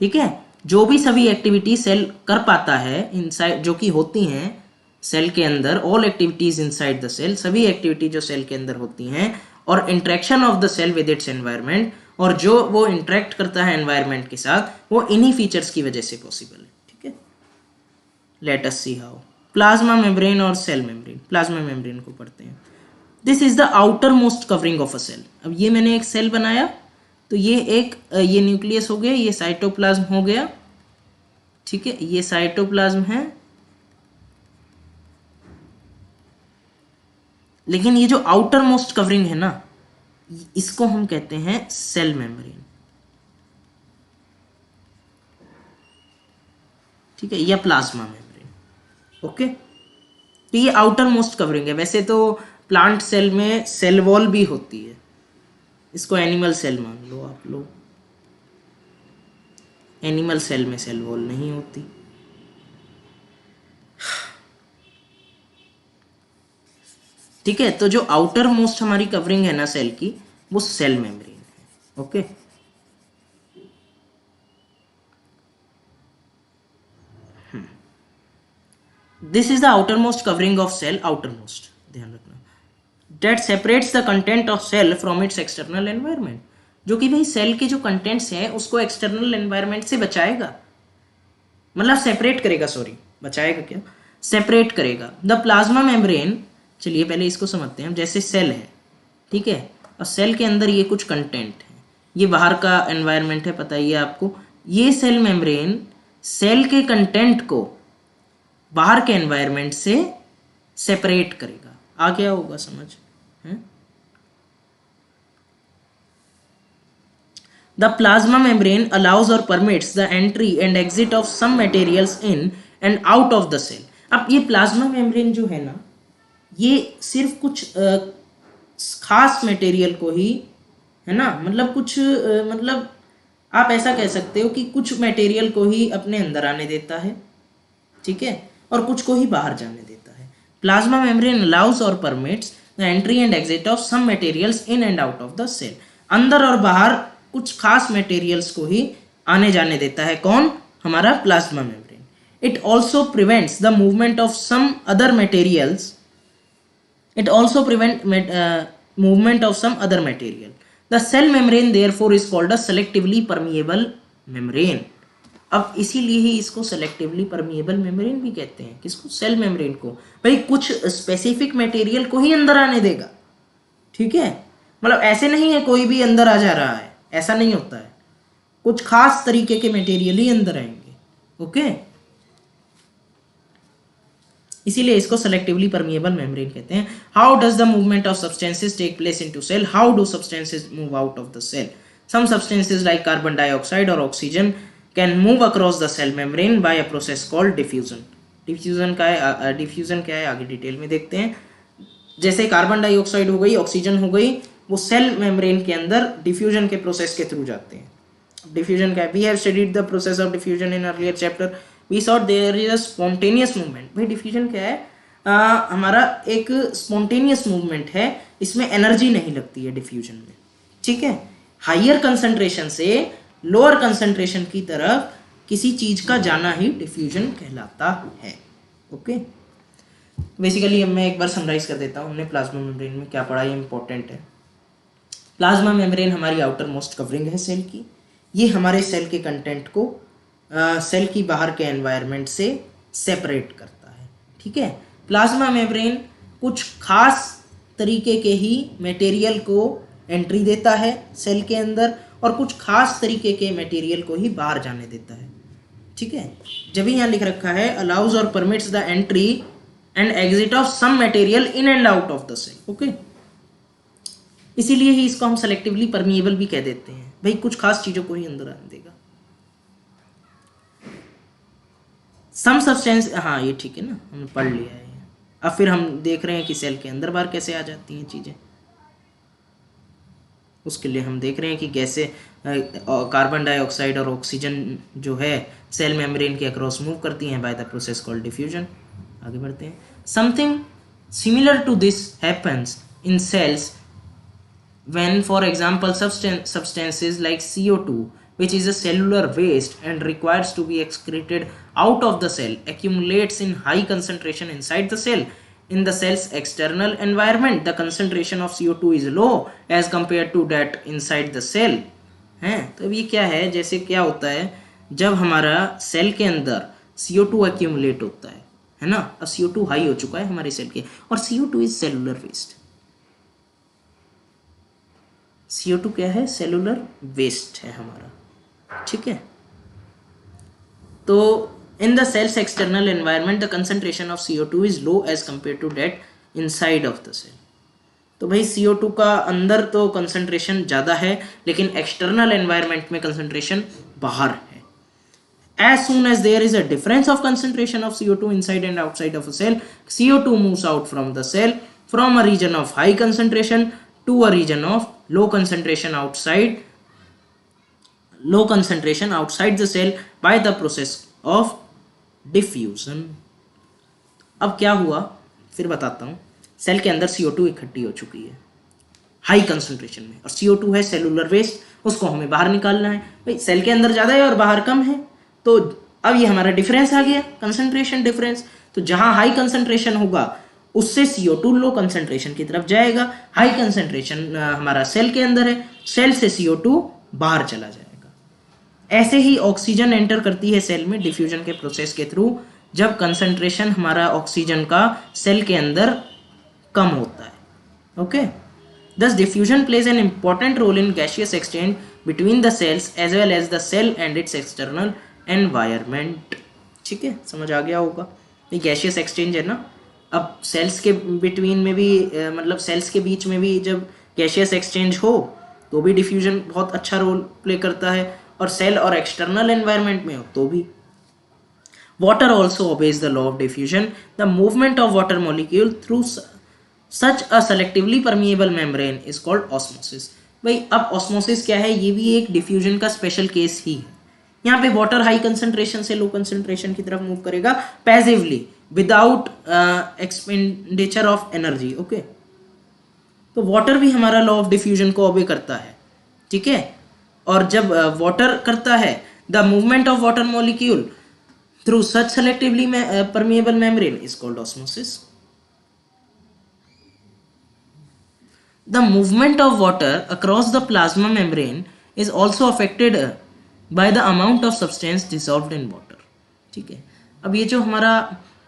S1: ठीक है, जो भी सभी एक्टिविटी सेल कर पाता है इनसाइड, जो कि होती हैं सेल के अंदर, all activities inside the cell, सभी एक्टिविटी जो सेल के अंदर होती हैं, और interaction of the cell with its environment, और जो वो इंटरेक्ट करता है एनवायरनमेंट के साथ, वो इन्हीं फीचर्स की वजह से पॉसिबल है, ठीक है। Let us see how. Plasma membrane और सेल मेम्ब्रेन। प्लाज्मा मेम्ब्रेन को पढ़ते हैं। This is the outer most covering of a cell. अब ये मैंने एक सेल बनाया, तो ये न्यूक्लियस हो गया, ये साइटोप्लाज्म हो गया, ठीक है, ये साइटोप्लाज्म है। लेकिन ये जो आउटर मोस्ट कवरिंग है ना, इसको हम कहते हैं सेल मेम्ब्रेन, ठीक है, या प्लाज्मा मेम्ब्रेन। ओके, तो ये आउटर मोस्ट कवरिंग है। वैसे तो प्लांट सेल में सेल वॉल भी होती है, इसको एनिमल सेल मान लो आप लोग। एनिमल सेल में सेल वॉल नहीं होती, ठीक है। तो जो आउटर मोस्ट हमारी कवरिंग है ना सेल की, वो सेल मेम्ब्रेन है। Okay, this is the outer most covering of cell, outer most, ध्यान रखना, that separates the content of cell from its external environment, जो कि भाई सेल के जो कंटेंट्स हैं उसको एक्सटर्नल एनवायरनमेंट से बचाएगा, मतलब सेपरेट करेगा, सॉरी, बचाएगा क्या, सेपरेट करेगा। द प्लाज्मा मेम्ब्रेन, चलिए पहले इसको समझते हैं। जैसे सेल है, ठीक है, और सेल के अंदर ये कुछ कंटेंट है, ये बाहर का एनवायरनमेंट है, पता ही है आपको। ये सेल मेम्ब्रेन सेल के कंटेंट को बाहर के एनवायरनमेंट से सेपरेट करेगा। आ गया होगा समझ है? The plasma membrane allows or permits the entry and exit of some materials in and out of the cell. अब ये प्लाज्मा मेम्ब्रेन जो है ना, ये सिर्फ कुछ खास मटेरियल को ही, है ना, मतलब कुछ मतलब आप ऐसा कह सकते हो कि कुछ मटेरियल को ही अपने अंदर आने देता है, ठीक है, और कुछ को ही बाहर जाने देता है। प्लाज्मा मेम्ब्रेन अलाउज और permits the entry and exit of some materials in and out of the cell. अंदर और बाहर कुछ खास मटेरियल्स को ही आने जाने देता है। कौन? हमारा plasma membrane. It also prevents the movement of some other materials, it also prevent movement of some other material. The cell membrane therefore is called a selectively permeable membrane. अब इसीलिए ही इसको सेलेक्टिवली परमिएबल मेम्ब्रेन भी कहते हैं। किसको? Cell membrane को। भाई कुछ स्पेसिफिक मटेरियल को ही अंदर आने देगा, ठीक है, मतलब ऐसे नहीं है कोई भी अंदर आ जा रहा है, ऐसा नहीं होता है, कुछ खास तरीके के मटेरियल ही अंदर आएंगे। ओके, इसीलिए इसको सेलेक्टिवली परमिएबल मेम्ब्रेन कहते हैं। How does the movement of substances take place into cell? How do substances move out of the cell? Some substances like carbon dioxide और oxygen can move across the cell membrane by a process called diffusion. Diffusion क्या है आगे detail में देखते हैं। जैसे carbon dioxide हो गई, ऑक्सीजन हो गई, वो सेल मेम्ब्रेन के अंदर डिफ्यूजन के प्रोसेस के थ्रू जाते हैं। डिफ्यूजन क्या है? We have studied the process of diffusion in earlier chapter. We saw there is a spontaneous movement. भाई डिफ्यूजन क्या है? हमारा एक स्पॉन्टेनियस मूवमेंट है, इसमें एनर्जी नहीं लगती है डिफ्यूजन में, ठीक है। हायर कंसंट्रेशन से लोअर कंसंट्रेशन की तरफ किसी चीज का जाना ही डिफ्यूजन कहलाता है। ओके, बेसिकली मैं एक बार समराइज कर देता हूँ। हमने प्लाज्मा मेम्ब्रेन में क्या पढ़ा, ये इंपॉर्टेंट है। प्लाज्मा मेम्ब्रेन हमारी आउटर मोस्ट कवरिंग है सेल की। ये हमारे सेल के कंटेंट को सेल की बाहर के एनवायरनमेंट से सेपरेट करता है। ठीक है, प्लाज्मा मेम्ब्रेन कुछ खास तरीके के ही मटेरियल को एंट्री देता है सेल के अंदर और कुछ खास तरीके के मटेरियल को ही बाहर जाने देता है। ठीक है, जब भी यहाँ लिख रखा है अलाउज और permits the entry and exit of some material in and out of the cell. Okay, इसीलिए ही इसको हम सेलेक्टिवली परमिएबल भी कह देते हैं, भाई कुछ खास चीजों को ही अंदर आने देगा। सम सब्सटेंस, हाँ ये ठीक है ना, हमने पढ़ लिया है। अब फिर हम देख रहे हैं कि सेल के अंदर बाहर कैसे आ जाती हैं चीजें। उसके लिए हम देख रहे हैं कि कैसे कार्बन डाइऑक्साइड और ऑक्सीजन जो है सेल मेम्ब्रेन के अक्रॉस मूव करती हैं by the process called diffusion. आगे बढ़ते हैं। Something similar to this happens in cells when, for example, substances like CO2, which is a cellular waste and requires to be excreted out of the cell, accumulates in high concentration inside the cell. In the cell's external environment, the concentration of CO2 is low as compared to that inside the cell. हैं, तो अब ये क्या है, जैसे क्या होता है जब हमारा सेल के अंदर CO2 accumulate होता है ना। अब CO2 हाई हो चुका है हमारे सेल के, और CO2 is cellular waste. CO2 क्या है, सेलुलर वेस्ट है हमारा। ठीक है, तो in the cells external environment the concentration of CO2 is low as compare to that inside of the cell. तो भाई CO2 का अंदर तो कंसंट्रेशन ज़्यादा है, लेकिन एक्सटर्नल एनवायरनमेंट में कंसंट्रेशन बाहर है। As soon as there is a difference of concentration of CO2 inside and outside of a cell, CO2 moves out from the cell from a region of high concentration to a region of low concentration outside the cell by the process of diffusion. अब क्या हुआ फिर बताता हूँ। Cell के अंदर CO2 इकट्ठी हो चुकी है हाई कंसंट्रेशन में, और CO2 है सेलुलर वेस्ट, उसको हमें बाहर निकालना है। भाई सेल के अंदर ज़्यादा है और बाहर कम है, तो अब ये हमारा डिफरेंस आ गया, कंसंट्रेशन डिफरेंस। तो जहाँ हाई कंसंट्रेशन होगा उससे CO2 लो कंसंट्रेशन की तरफ जाएगा। हाई कंसंट्रेशन हमारा सेल के अंदर है, सेल से CO2 बाहर चला जाएगा। ऐसे ही ऑक्सीजन एंटर करती है सेल में डिफ्यूजन के प्रोसेस के थ्रू, जब कंसंट्रेशन हमारा ऑक्सीजन का सेल के अंदर कम होता है। Okay, thus diffusion plays an important role in gaseous exchange between the cells as well as the cell and its external environment. ठीक है, समझ आ गया होगा। ये गैशियस एक्सचेंज है ना। अब सेल्स के बिटवीन में भी मतलब सेल्स के बीच में भी जब गैशियस एक्सचेंज हो तो भी डिफ्यूजन बहुत अच्छा रोल प्ले करता है, और सेल और एक्सटर्नल एनवायरनमेंट में हो तो भी। Water also obeys the law of diffusion. The movement of water molecule through such a selectively permeable membrane is called osmosis. भाई अब ऑस्मोसिस क्या है, ये भी एक डिफ्यूजन का स्पेशल केस ही है। यहाँ पे वाटर हाई कंसंट्रेशन से लो कंसंट्रेशन की तरफ मूव करेगा passively without expenditure of energy. Okay, तो वाटर भी हमारा लॉ ऑफ डिफ्यूजन को ओबे करता है। ठीक है, और जब वाटर करता है the movement of water molecule through such selectively permeable membrane is called osmosis. The movement of water across the plasma membrane is also affected by the amount of substance dissolved in water. ठीक है, अब ये जो हमारा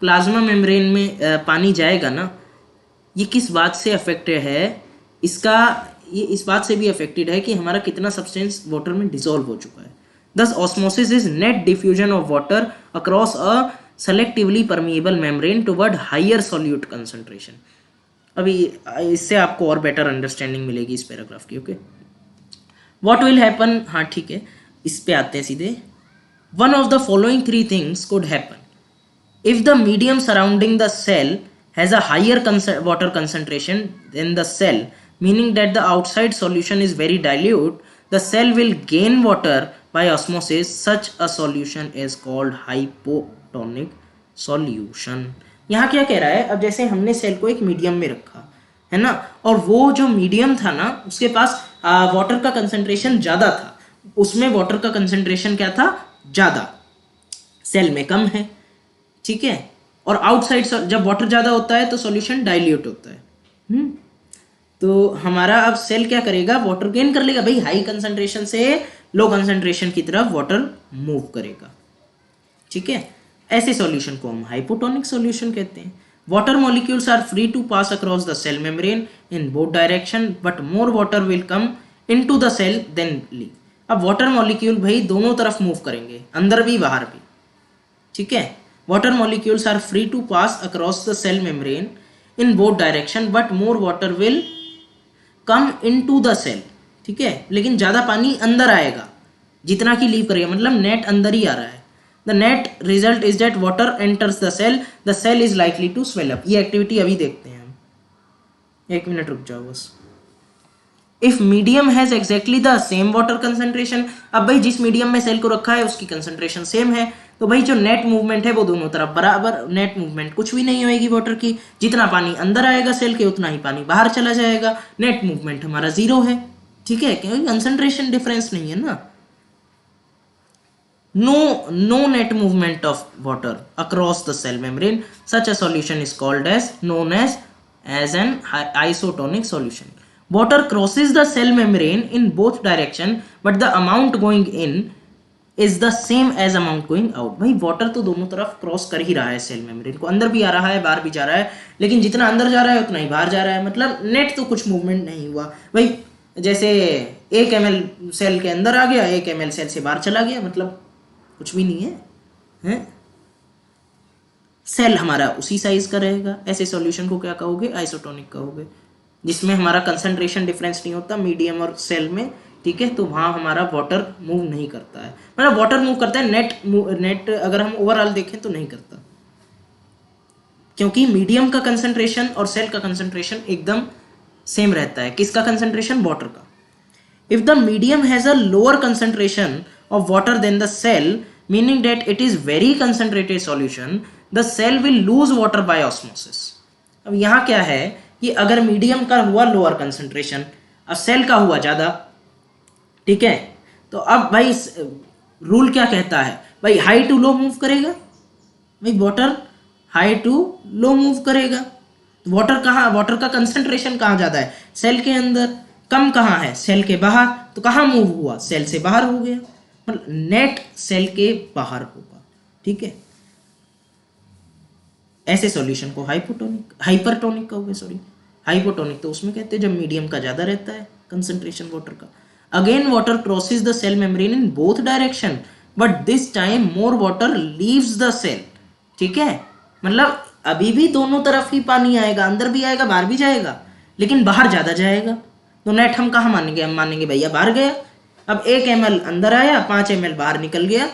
S1: plasma membrane में पानी जाएगा ना, ये किस बात से अफेक्टेड है, ये इस बात से भी अफेक्टेड है कि हमारा कितना सब्सटेंस वाटर में डिसॉल्व हो चुका है। Thus osmosis is net diffusion of water across a selectively permeable membrane toward higher solute concentration. अभी इससे आपको और बेटर अंडरस्टैंडिंग मिलेगी इस पैराग्राफ की। ओके, व्हाट विल हैपन, हाँ ठीक है, इस पे आते हैं सीधे। One of the following 3 things could happen if the medium surrounding the cell has a higher water concentration than the cell, meaning that the outside solution is very dilute, the cell will gain water by osmosis. Such a solution is called hypotonic solution. यहाँ क्या कह रहा है, अब जैसे हमने cell को एक मीडियम में रखा है ना, और वो जो मीडियम था ना उसके पास वाटर का कंसंट्रेशन ज़्यादा था, उसमें वाटर का कंसंट्रेशन क्या था, ज़्यादा, सेल में कम है। ठीक है, और आउटसाइड जब वाटर ज़्यादा होता है तो सॉल्यूशन डाइल्यूट होता है। तो हमारा अब सेल क्या करेगा, वाटर गेन कर लेगा। भाई हाई कंसंट्रेशन से लो कंसंट्रेशन की तरफ वाटर मूव करेगा। ठीक है, ऐसे सॉल्यूशन को हम हाइपोटोनिक सॉल्यूशन कहते हैं। Water molecules are free to pass across the cell membrane in both direction but more water will come into the cell than leave. अब वाटर मॉलिक्यूल भाई दोनों तरफ मूव करेंगे, अंदर भी बाहर भी, ठीक है। Water molecules are free to pass across the cell membrane in both direction but more water will come into the cell, ठीक है, लेकिन ज़्यादा पानी अंदर आएगा जितना कि लीव करेगा, मतलब नेट अंदर ही आ रहा है। The net result is that water enters the cell is likely to swell up. ये एक्टिविटी अभी देखते हैं हम, एक मिनट रुक जाओ बस। If medium has exactly the same water concentration, अब भाई जिस मीडियम में सेल को रखा है उसकी कंसंट्रेशन सेम है, तो भाई जो नेट मूवमेंट है वो दोनों तरफ बराबर, नेट मूवमेंट कुछ भी नहीं होएगी वाटर की, जितना पानी अंदर आएगा सेल के उतना ही पानी बाहर चला जाएगा, नेट मूवमेंट हमारा जीरो है, ठीक है, क्योंकि कंसंट्रेशन डिफरेंस नहीं है ना। No net movement of water across the cell membrane. Such a solution is called as known as an isotonic solution. Water crosses the cell membrane in both direction, but the amount going in is the same as amount going out. भाई water तो दोनों तरफ cross कर ही रहा है cell membrane को, अंदर भी आ रहा है बाहर भी जा रहा है, लेकिन जितना अंदर जा रहा है उतना ही बाहर जा रहा है, मतलब नेट तो कुछ मूवमेंट नहीं हुआ भाई। जैसे 1 ml सेल के अंदर आ गया, 1 ml सेल से बाहर चला गया, मतलब कुछ भी नहीं है, हैं? सेल हमारा उसी साइज का रहेगा। ऐसे सॉल्यूशन को क्या कहोगे? आइसोटोनिक कहोगे, जिसमें हमारा कंसंट्रेशन डिफरेंस नहीं होता मीडियम और सेल में, ठीक है, तो वहाँ हमारा वाटर मूव नहीं करता है, मतलब वाटर मूव करता है, नेट अगर हम ओवरऑल देखें तो नहीं करता, क्योंकि मीडियम का कंसंट्रेशन और सेल का कंसंट्रेशन एकदम सेम रहता है। किसका कंसंट्रेशन? वाटर का। If the medium has a lower concentration of water than the cell, meaning that it is very concentrated solution, the cell will lose water by osmosis. अब यहाँ क्या है कि अगर मीडियम का हुआ लोअर कंसंट्रेशन, अब सेल का हुआ ज़्यादा, ठीक है, तो अब भाई रूल क्या कहता है भाई? हाई टू लो मूव करेगा भाई, water high to low move करेगा। वाटर कहाँ, वाटर का कंसंट्रेशन कहाँ ज़्यादा है? सेल के अंदर। कम कहाँ है? सेल के बाहर। तो कहाँ मूव हुआ? सेल से बाहर हो गया, मतलब नेट सेल के बाहर होगा, ठीक है। ऐसे सॉल्यूशन को हाइपरटोनिक कहोगे, सॉरी हाइपोटोनिक तो उसमें कहते हैं जब मीडियम का ज्यादा रहता है कंसंट्रेशन वाटर का। Again water crosses the cell membrane in both direction, but this time more water leaves the cell, ठीक है, मतलब अभी भी दोनों तरफ ही पानी आएगा, अंदर भी आएगा बाहर भी जाएगा, लेकिन बाहर ज्यादा जाएगा। तो नेट हम कहाँ मानेंगे? हम मानेंगे भैया बाहर गया। अब 1 ml अंदर आया, 5 ml बाहर निकल गया,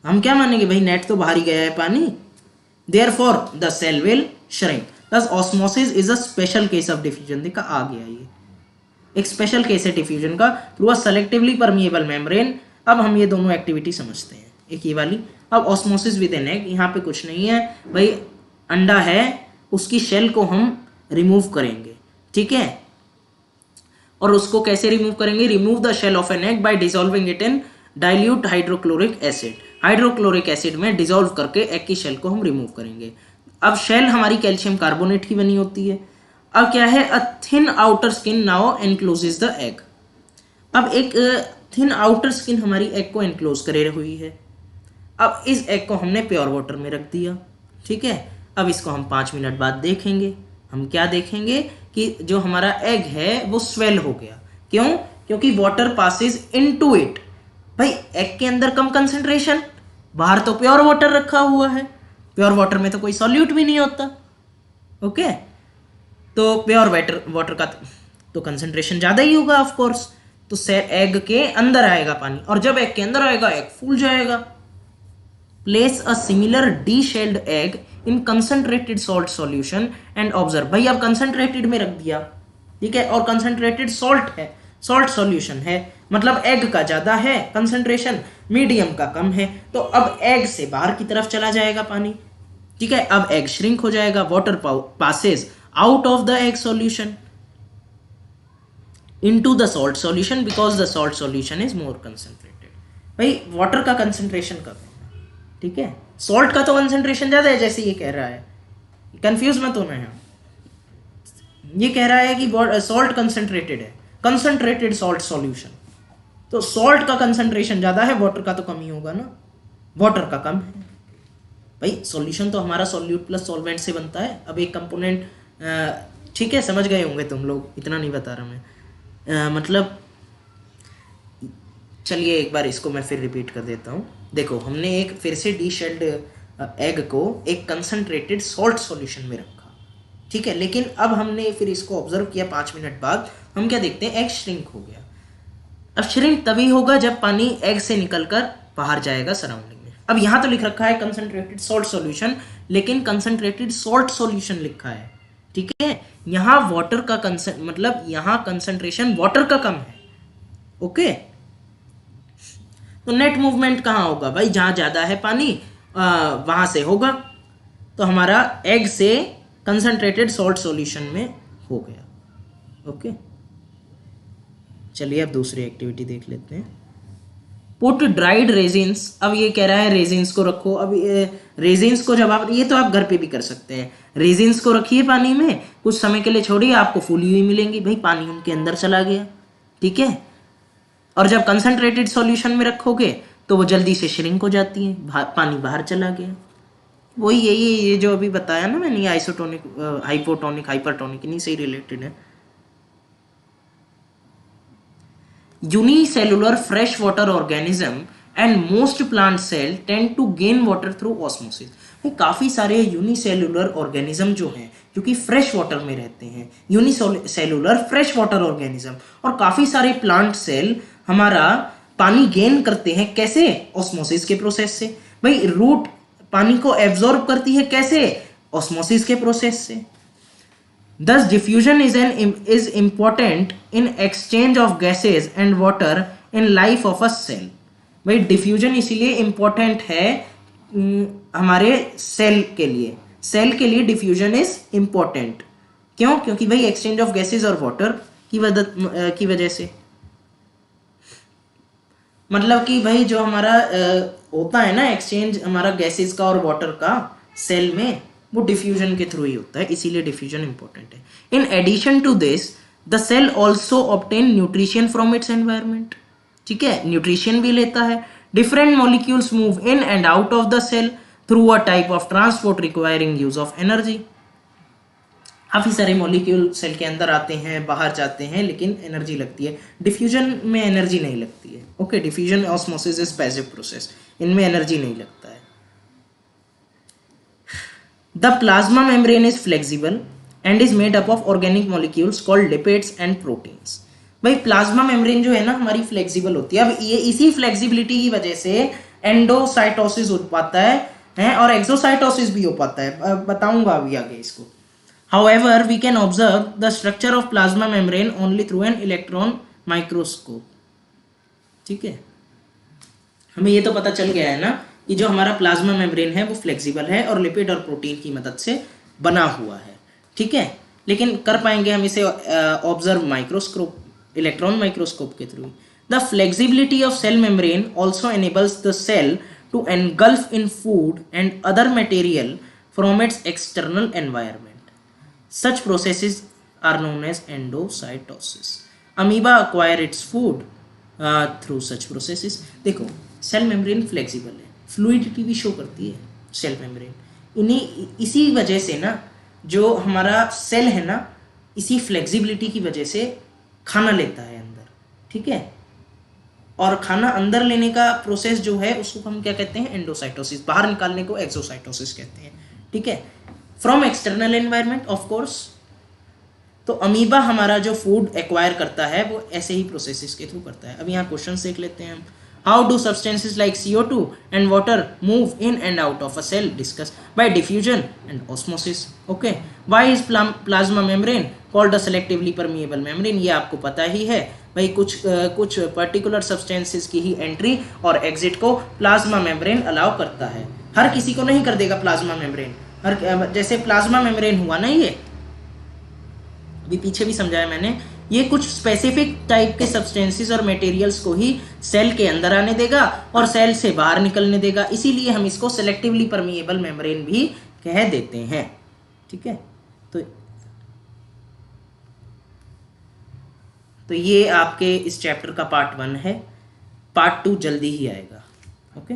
S1: हम क्या मानेंगे भाई? नेट तो बाहर ही गया है पानी। Therefore the cell will shrink. Thus osmosis is a special case of diffusion. देखा आ गया, ये एक स्पेशल केस है डिफ्यूजन का through a selectively permeable membrane. अब हम ये दोनों एक्टिविटी समझते हैं, एक ये वाली। अब ऑस्मोसिस विद एन एग, यहाँ पे कुछ नहीं है भाई, अंडा है उसकी शेल को हम रिमूव करेंगे, ठीक है, और उसको कैसे रिमूव करेंगे? Remove the shell of an egg by dissolving it in dilute hydrochloric acid. Hydrochloric acid में डिसॉल्व करके एग की शेल को हम रिमूव करेंगे। अब शेल हमारी कैल्शियम कार्बोनेट की बनी होती है। अब क्या है? A thin outer skin now encloses the egg. अब एक थिन आउटर स्किन हमारी एग को एनक्लोज करे हुई है। अब इस एग को हमने प्योर वाटर में रख दिया, ठीक है। अब इसको हम 5 मिनट बाद देखेंगे। हम क्या देखेंगे कि जो हमारा एग है वो स्वेल हो गया। क्यों? क्योंकि वाटर पासिस इनटू इट। भाई एग के अंदर कम कंसंट्रेशन, बाहर तो प्योर वाटर रखा हुआ है, प्योर वाटर में तो कोई सॉल्यूट भी नहीं होता, ओके। तो प्योर वाटर का तो कंसंट्रेशन ज़्यादा ही होगा ऑफ कोर्स, तो एग के अंदर आएगा पानी, और जब एग के अंदर आएगा एग फूल जाएगा। Place a similar D-shelled egg in concentrated salt solution and observe. भाई अब कंसंट्रेटेड में रख दिया, ठीक है, और कंसंट्रेटेड सॉल्ट है, सॉल्ट सॉल्यूशन है, मतलब एग का ज़्यादा है कंसंट्रेशन, मीडियम का कम है, तो अब एग से बाहर की तरफ चला जाएगा पानी, ठीक है। अब एग श्रिंक हो जाएगा, water passes out of the egg solution into the salt solution because the salt solution is more concentrated. भाई वाटर का कंसंट्रेशन कम है, ठीक है, सॉल्ट का तो कंसंट्रेशन ज्यादा है, जैसे ये कह रहा है, कंफ्यूज मत होना है। ये कह रहा है कि सॉल्ट कंसंट्रेटेड है, कंसंट्रेटेड सॉल्ट सॉल्यूशन, तो सॉल्ट का कंसंट्रेशन ज्यादा है, वाटर का तो कम ही होगा ना, वाटर का कम है। भाई सॉल्यूशन तो हमारा सॉल्यूट प्लस सॉल्वेंट से बनता है। अब एक कंपोनेंट, ठीक है, समझ गए होंगे तुम लोग, इतना नहीं बता रहा मैं। मतलब चलिए एक बार इसको मैं फिर रिपीट कर देता हूँ। देखो हमने एक फिर से डीशेल्ड एग को एक कंसंट्रेटेड सॉल्ट सॉल्यूशन में रखा, ठीक है, लेकिन अब हमने फिर इसको ऑब्जर्व किया 5 मिनट बाद, हम क्या देखते हैं, एग श्रिंक हो गया। अब श्रिंक तभी होगा जब पानी एग से निकलकर बाहर जाएगा सराउंडिंग में। अब यहाँ तो लिख रखा है कंसंट्रेटेड सॉल्ट सॉल्यूशन, लेकिन कंसंट्रेटेड सॉल्ट सॉल्यूशन लिखा है, ठीक है। यहाँ वाटर का मतलब यहाँ कंसंट्रेशन वाटर का कम है, ओके। तो नेट मूवमेंट कहाँ होगा भाई, जहां ज्यादा है पानी वहां से होगा। तो हमारा एग से कंसंट्रेटेड सॉल्ट सॉल्यूशन में हो गया, ओके। चलिए अब दूसरी एक्टिविटी देख लेते हैं। पुट ड्राइड रेजिन्स, अब ये कह रहा है रेजिन्स को रखो। अब रेजिन्स को जब आप, ये तो आप घर पे भी कर सकते हैं, रेजिन्स को रखिए पानी में, कुछ समय के लिए छोड़िए, आपको फूली हुई मिलेंगी। भाई पानी उनके अंदर चला गया, ठीक है। और जब कंसंट्रेटेड सॉल्यूशन में रखोगे तो वो जल्दी से श्रिंक हो जाती है, पानी बाहर चला गया। वही यही ये जो अभी बताया ना मैंने, आइसोटोनिक, हाइपोटोनिक, हाइपरटोनिक, इन्हीं से ही रिलेटेड है। Unicellular fresh water organism and most plant cell tend to gain water through osmosis. काफी सारे यूनिसेलुलर ऑर्गेनिज्म जो हैं, क्योंकि फ्रेश वाटर में रहते हैं, यूनिसेलुलर फ्रेश वाटर ऑर्गेनिज्म, और काफी सारे प्लांट सेल हमारा पानी गेन करते हैं, कैसे, ऑस्मोसिस के प्रोसेस से। भाई रूट पानी को एब्जॉर्ब करती है, कैसे, ऑस्मोसिस के प्रोसेस से। Thus, diffusion is important in exchange of gases and water in life of a cell. भाई डिफ्यूजन इसीलिए इंपॉर्टेंट है हमारे सेल के लिए डिफ्यूजन इज इंपॉर्टेंट। क्यों? क्योंकि भाई एक्सचेंज ऑफ गैसेस और वाटर की वजह से, मतलब कि भाई जो हमारा होता है ना एक्सचेंज हमारा गैसेस का और वाटर का सेल में, वो डिफ्यूजन के थ्रू ही होता है, इसीलिए डिफ्यूजन इंपॉर्टेंट है। In addition to this the cell also obtain nutrition from its environment, ठीक है, न्यूट्रिशन भी लेता है। Different molecules move in and out of the cell through a type of transport requiring use of energy. काफी सारे molecule cell के अंदर आते हैं, बाहर जाते हैं, लेकिन एनर्जी लगती है। डिफ्यूजन में एनर्जी नहीं लगती है, okay. Diffusion osmosis is passive process, इनमें एनर्जी नहीं लगता है। The plasma membrane is flexible and is made up of organic molecules called lipids and proteins. भाई प्लाज्मा मेम्ब्रेन जो है ना हमारी फ्लेक्सिबल होती है। अब ये इसी फ्लेक्सिबिलिटी की वजह से एंडोसाइटोसिस हो पाता है और एक्सोसाइटोसिस भी हो पाता है, बताऊंगा अभी आगे इसको। However, we can observe the structure of plasma membrane only through an electron microscope. ठीक है, हमें ये तो पता चल गया है ना कि जो हमारा प्लाज्मा मेम्ब्रेन है वो फ्लेक्सिबल है और लिपिड और प्रोटीन की मदद से बना हुआ है, ठीक है। लेकिन कर पाएंगे हम इसे ऑब्जर्व माइक्रोस्कोप, इलेक्ट्रॉन माइक्रोस्कोप के थ्रू। The flexibility of cell membrane also enables the cell to engulf in food and other material from its external environment. Such processes are known as endocytosis. Amoeba acquire its food through such processes. देखो cell membrane flexible है, fluidity भी show करती है cell membrane. इसी वजह से ना जो हमारा सेल है ना, इसी फ्लेक्सिबिलिटी की वजह से खाना लेता है अंदर, ठीक है। और खाना अंदर लेने का प्रोसेस जो है उसको हम क्या कहते हैं, एंडोसाइटोसिस। बाहर निकालने को एक्सोसाइटोसिस कहते हैं, ठीक है। From external environment of course. तो अमीबा हमारा जो फूड एक्वायर करता है वो ऐसे ही प्रोसेसेस के थ्रू करता है। अब यहाँ क्वेश्चन देख लेते हैं हम। How do substances like CO2 and water move in and out of a cell? Discuss by diffusion and osmosis. Okay. Why is plasma membrane called a selectively permeable membrane? ये आपको पता ही है भाई, कुछ पर्टिकुलर सब्सटेंसेस की ही entry और exit को plasma membrane allow करता है। हर किसी को नहीं कर देगा प्लाज्मा मेम्ब्रेन। जैसे प्लाज्मा मेम्ब्रेन हुआ ना, ये अभी पीछे भी समझाया मैंने, ये कुछ स्पेसिफिक टाइप के सब्सटेंसेस और मटेरियल्स को ही सेल के अंदर आने देगा और सेल से बाहर निकलने देगा, इसीलिए हम इसको सेलेक्टिवली परमिएबल मेम्ब्रेन भी कह देते हैं, ठीक है। तो ये आपके इस चैप्टर का पार्ट 1 है। पार्ट 2 जल्दी ही आएगा, ओके।